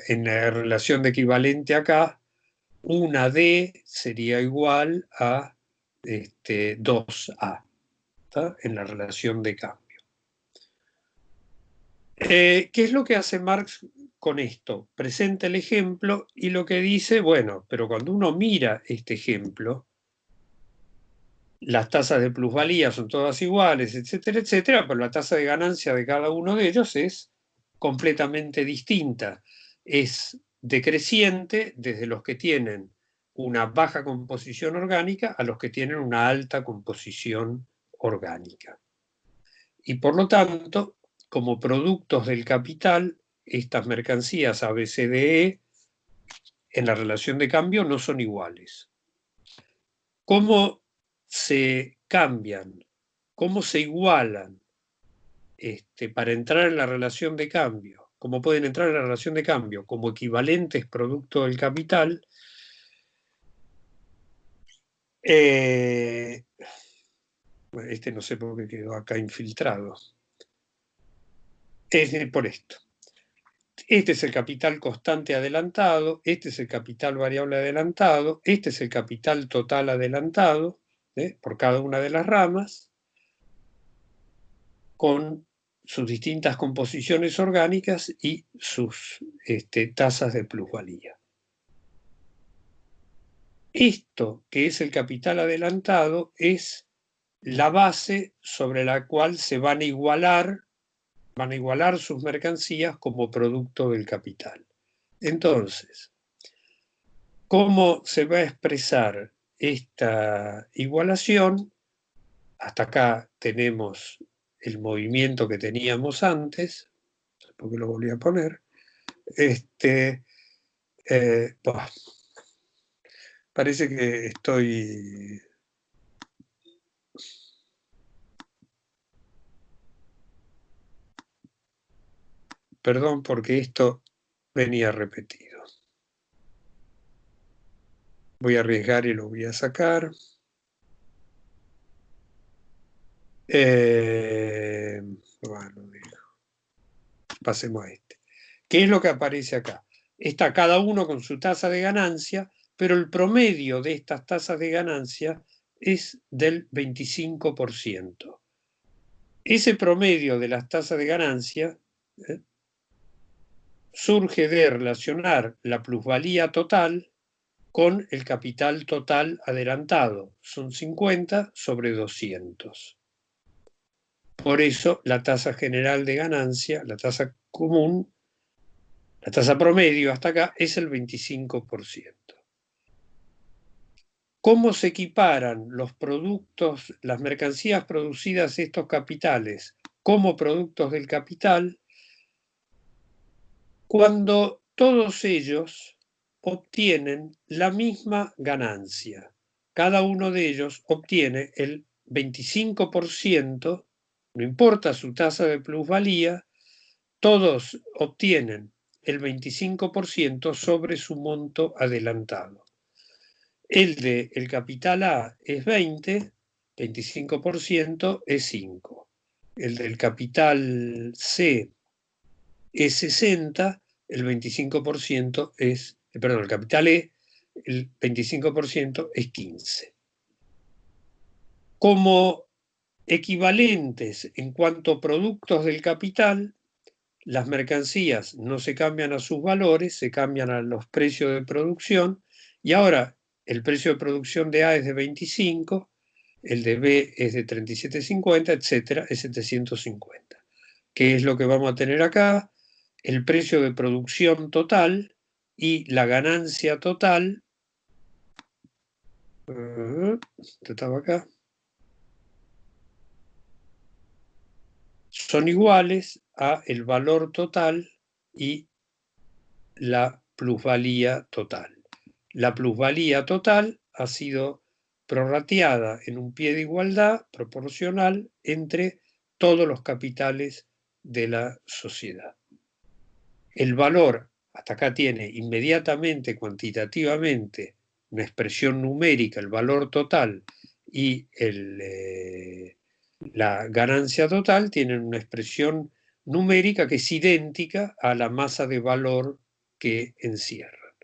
En la relación de equivalente acá, una D sería igual a 2A, ¿tá? En la relación de cambio. ¿Qué es lo que hace Marx con esto? Presenta el ejemplo y lo que dice, bueno, pero cuando uno mira este ejemplo, las tasas de plusvalía son todas iguales, etcétera, etcétera, pero la tasa de ganancia de cada uno de ellos es completamente distinta. Es decreciente desde los que tienen una baja composición orgánica a los que tienen una alta composición orgánica. Y por lo tanto, como productos del capital, estas mercancías A, B, C, D, E en la relación de cambio no son iguales. ¿Cómo se cambian? ¿Cómo se igualan para entrar en la relación de cambio? ¿Cómo pueden entrar en la relación de cambio? Como equivalentes producto del capital. No sé por qué quedó acá infiltrado. Es por esto. Este es el capital constante adelantado, este es el capital variable adelantado, este es el capital total adelantado, por cada una de las ramas, con sus distintas composiciones orgánicas y sus tasas de plusvalía. Esto, que es el capital adelantado, es la base sobre la cual se van a igualar sus mercancías como producto del capital. Entonces, ¿cómo se va a expresar esta igualación? Hasta acá tenemos el movimiento que teníamos antes, porque lo volví a poner. Parece que estoy... Perdón, porque esto venía repetido. Voy a arriesgar y lo voy a sacar. Bueno, pasemos a este. ¿Qué es lo que aparece acá? Está cada uno con su tasa de ganancia, pero el promedio de estas tasas de ganancia es del 25%. Ese promedio de las tasas de ganancia surge de relacionar la plusvalía total con el capital total adelantado. Son 50 sobre 200. Por eso la tasa general de ganancia, la tasa común, la tasa promedio hasta acá es el 25%. ¿Cómo se equiparan los productos, las mercancías producidas estos capitales como productos del capital? Cuando todos ellos obtienen la misma ganancia. Cada uno de ellos obtiene el 25%, no importa su tasa de plusvalía, todos obtienen el 25% sobre su monto adelantado. El del capital A es 20, 25% es 5. El del capital C es 60, el 25% es, perdón, el capital E, el 25% es 15. Como equivalentes en cuanto a productos del capital, las mercancías no se cambian a sus valores, se cambian a los precios de producción, y ahora el precio de producción de A es de 25, el de B es de 37,50, etcétera, es 750. ¿Qué es lo que vamos a tener acá? El precio de producción total y la ganancia total. Estaba acá. Son iguales a el valor total y la plusvalía total. La plusvalía total ha sido prorrateada en un pie de igualdad proporcional entre todos los capitales de la sociedad. El valor, hasta acá tiene inmediatamente, cuantitativamente, una expresión numérica, el valor total y la ganancia total tienen una expresión numérica que es idéntica a la masa de valor que encierran.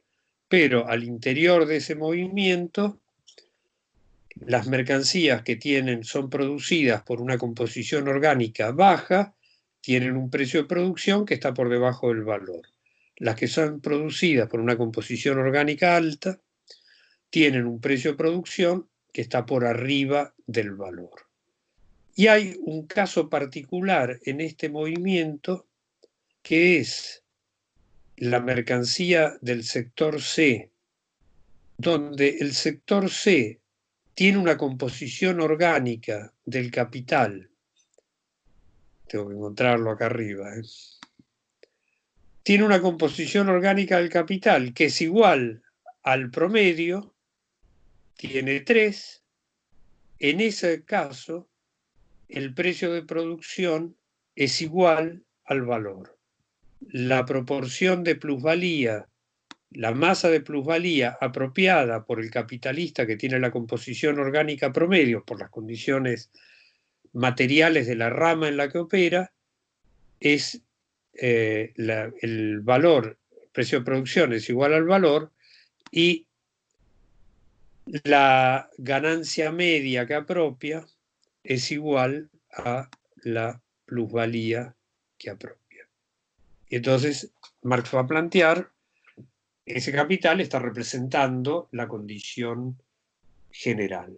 Pero al interior de ese movimiento, las mercancías que son producidas por una composición orgánica baja, tienen un precio de producción que está por debajo del valor. Las que son producidas por una composición orgánica alta, tienen un precio de producción que está por arriba del valor. Y hay un caso particular en este movimiento que es la mercancía del sector C, donde el sector C tiene una composición orgánica del capital. Tengo que encontrarlo acá arriba. tiene una composición orgánica del capital que es igual al promedio, tiene 3, en ese caso el precio de producción es igual al valor. La proporción de plusvalía, la masa de plusvalía apropiada por el capitalista que tiene la composición orgánica promedio por las condiciones materiales de la rama en la que opera, es el valor, el precio de producción es igual al valor, y la ganancia media que apropia es igual a la plusvalía que apropia. Y entonces Marx va a plantear, ese capital está representando la condición general.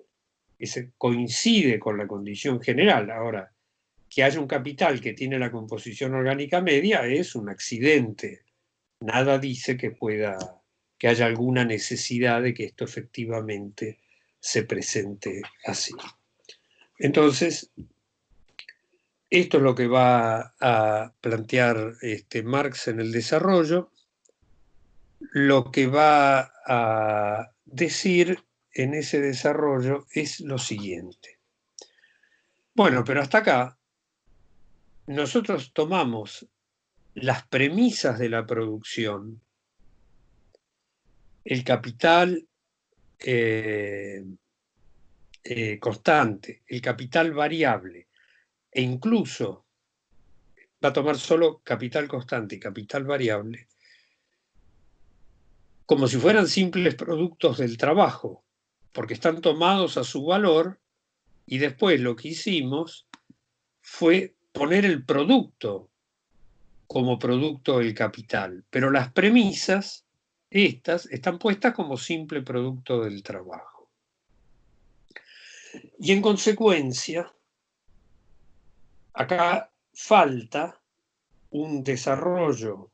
Ese coincide con la condición general. Ahora, que haya un capital que tiene la composición orgánica media es un accidente. Nada dice que haya alguna necesidad de que esto efectivamente se presente así. Entonces, esto es lo que va a plantear Marx en el desarrollo. Lo que va a decir en ese desarrollo es lo siguiente. Bueno, pero hasta acá nosotros tomamos las premisas de la producción, el capital constante, el capital variable, e incluso va a tomar solo capital constante y capital variable, como si fueran simples productos del trabajo, porque están tomados a su valor, y después lo que hicimos fue poner el producto como producto del capital, pero las premisas, estas, están puestas como simple producto del trabajo. Y en consecuencia, acá falta un desarrollo,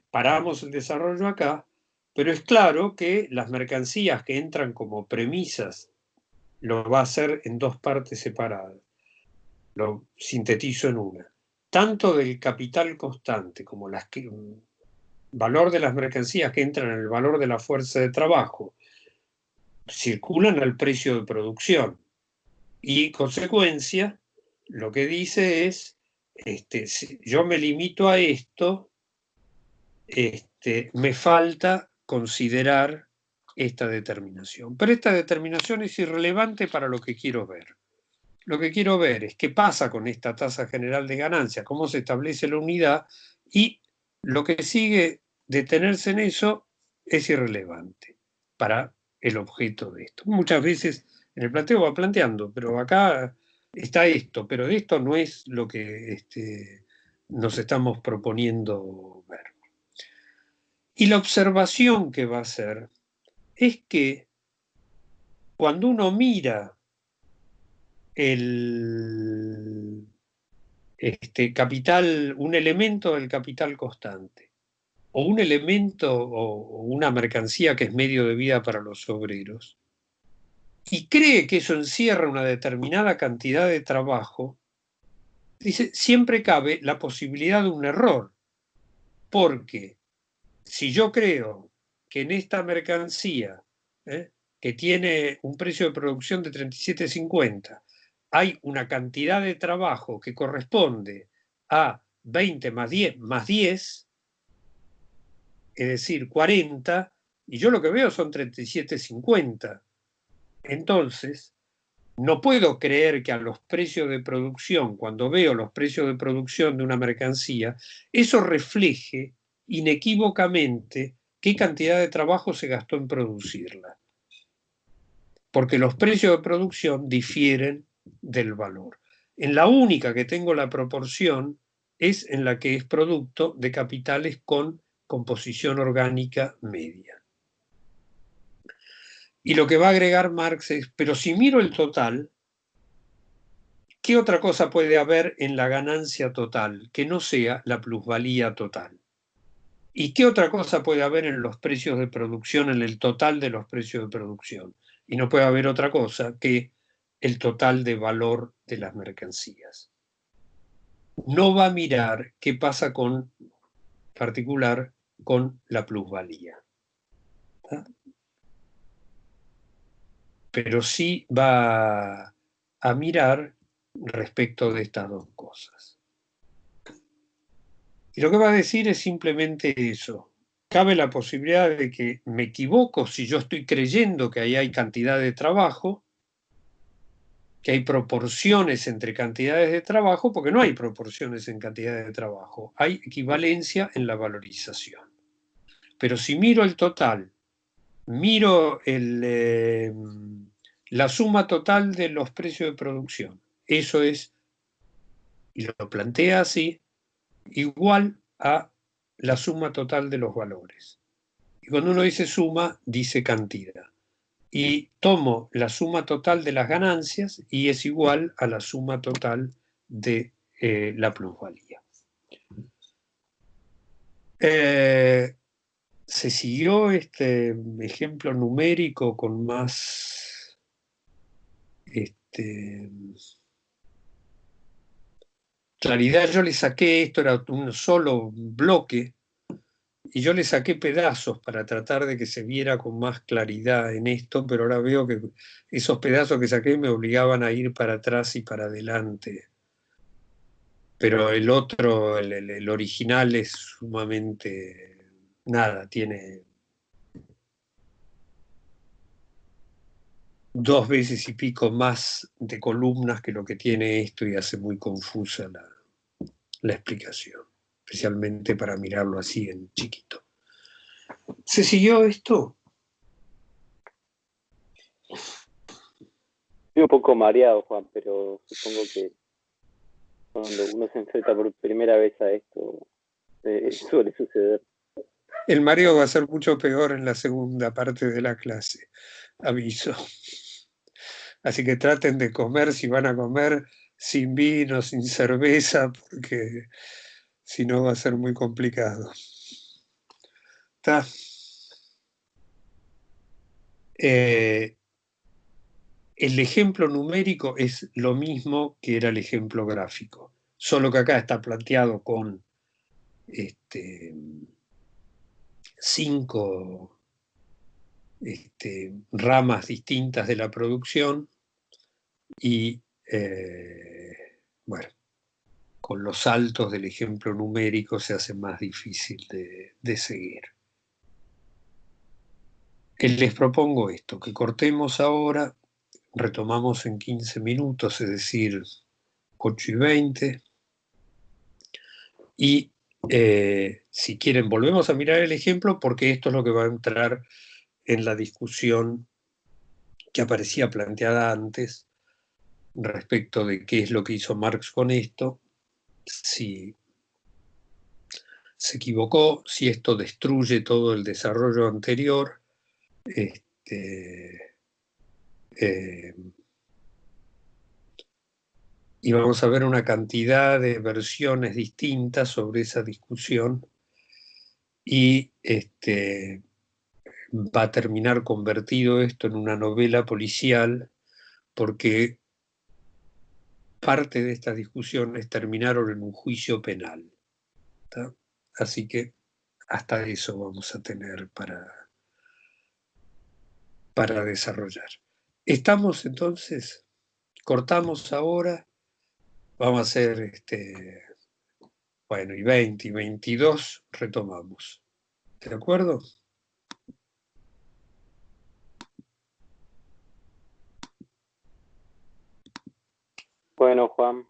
paramos el desarrollo acá, pero es claro que las mercancías que entran como premisas lo va a hacer en dos partes separadas. Lo sintetizo en una. Tanto del capital constante como el valor de las mercancías que entran en el valor de la fuerza de trabajo circulan al precio de producción. Y consecuencia, lo que dice es, si yo me limito a esto, me falta considerar esta determinación. Pero esta determinación es irrelevante para lo que quiero ver. Lo que quiero ver es qué pasa con esta tasa general de ganancia, cómo se establece la unidad, y lo que sigue detenerse en eso es irrelevante para el objeto de esto. Muchas veces en el planteo va planteando, pero acá está esto, pero esto no es lo que nos estamos proponiendo ver. Y la observación que va a hacer es que cuando uno mira el capital, un elemento del capital constante, o un elemento o una mercancía que es medio de vida para los obreros, y cree que eso encierra una determinada cantidad de trabajo, dice, siempre cabe la posibilidad de un error, porque si yo creo que en esta mercancía, que tiene un precio de producción de 37,50, hay una cantidad de trabajo que corresponde a 20 más 10, es decir, 40, y yo lo que veo son 37,50. Entonces, no puedo creer que a los precios de producción, cuando veo los precios de producción de una mercancía, eso refleje inequívocamente qué cantidad de trabajo se gastó en producirla. Porque los precios de producción difieren del valor. En la única que tengo la proporción es en la que es producto de capitales con composición orgánica media. Y lo que va a agregar Marx es, pero si miro el total, ¿qué otra cosa puede haber en la ganancia total que no sea la plusvalía total? ¿Y qué otra cosa puede haber en los precios de producción, en el total de los precios de producción? Y no puede haber otra cosa que el total de valor de las mercancías. No va a mirar qué pasa con particular con la plusvalía. ¿Tá? Pero sí va a mirar respecto de estas dos cosas. Y lo que va a decir es simplemente eso. Cabe la posibilidad de que me equivoco si yo estoy creyendo que ahí hay cantidad de trabajo, que hay proporciones entre cantidades de trabajo, porque no hay proporciones en cantidades de trabajo, hay equivalencia en la valorización. Pero si miro el total, miro la suma total de los precios de producción, eso es, y lo plantea así, igual a la suma total de los valores. Y cuando uno dice suma, dice cantidad. Y tomo la suma total de las ganancias y es igual a la suma total de la plusvalía. Se siguió este ejemplo numérico con más claridad. Yo le saqué, esto era un solo bloque, y yo le saqué pedazos para tratar de que se viera con más claridad en esto, pero ahora veo que esos pedazos que saqué me obligaban a ir para atrás y para adelante. Pero el otro, el original, es sumamente... nada, tiene 2 veces y pico más de columnas que lo que tiene esto y hace muy confusa la explicación, especialmente para mirarlo así en chiquito. ¿Se siguió esto? Estoy un poco mareado, Juan, pero supongo que cuando uno se enfrenta por primera vez a esto, suele suceder. El mareo va a ser mucho peor en la segunda parte de la clase, aviso. Así que traten de comer, si van a comer, sin vino, sin cerveza, porque si no va a ser muy complicado. ¿Está? El ejemplo numérico es lo mismo que era el ejemplo gráfico, solo que acá está planteado con 5 ramas distintas de la producción y, bueno, con los saltos del ejemplo numérico se hace más difícil de seguir. Les propongo esto, que cortemos ahora, retomamos en 15 minutos, es decir, 8:20, y si quieren volvemos a mirar el ejemplo porque esto es lo que va a entrar en la discusión que aparecía planteada antes respecto de qué es lo que hizo Marx con esto, si se equivocó, si esto destruye todo el desarrollo anterior, y vamos a ver una cantidad de versiones distintas sobre esa discusión y va a terminar convertido esto en una novela policial porque parte de estas discusiones terminaron en un juicio penal. ¿Tá? Así que hasta eso vamos a tener para desarrollar. Estamos entonces, cortamos ahora, vamos a hacer bueno, y 20 y 22 retomamos. ¿De acuerdo? Bueno, Juan.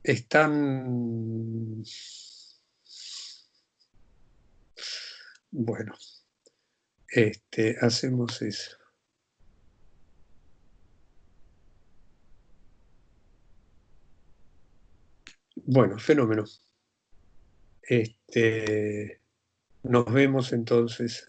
Están... Bueno, hacemos eso. Bueno, fenómeno. Nos vemos entonces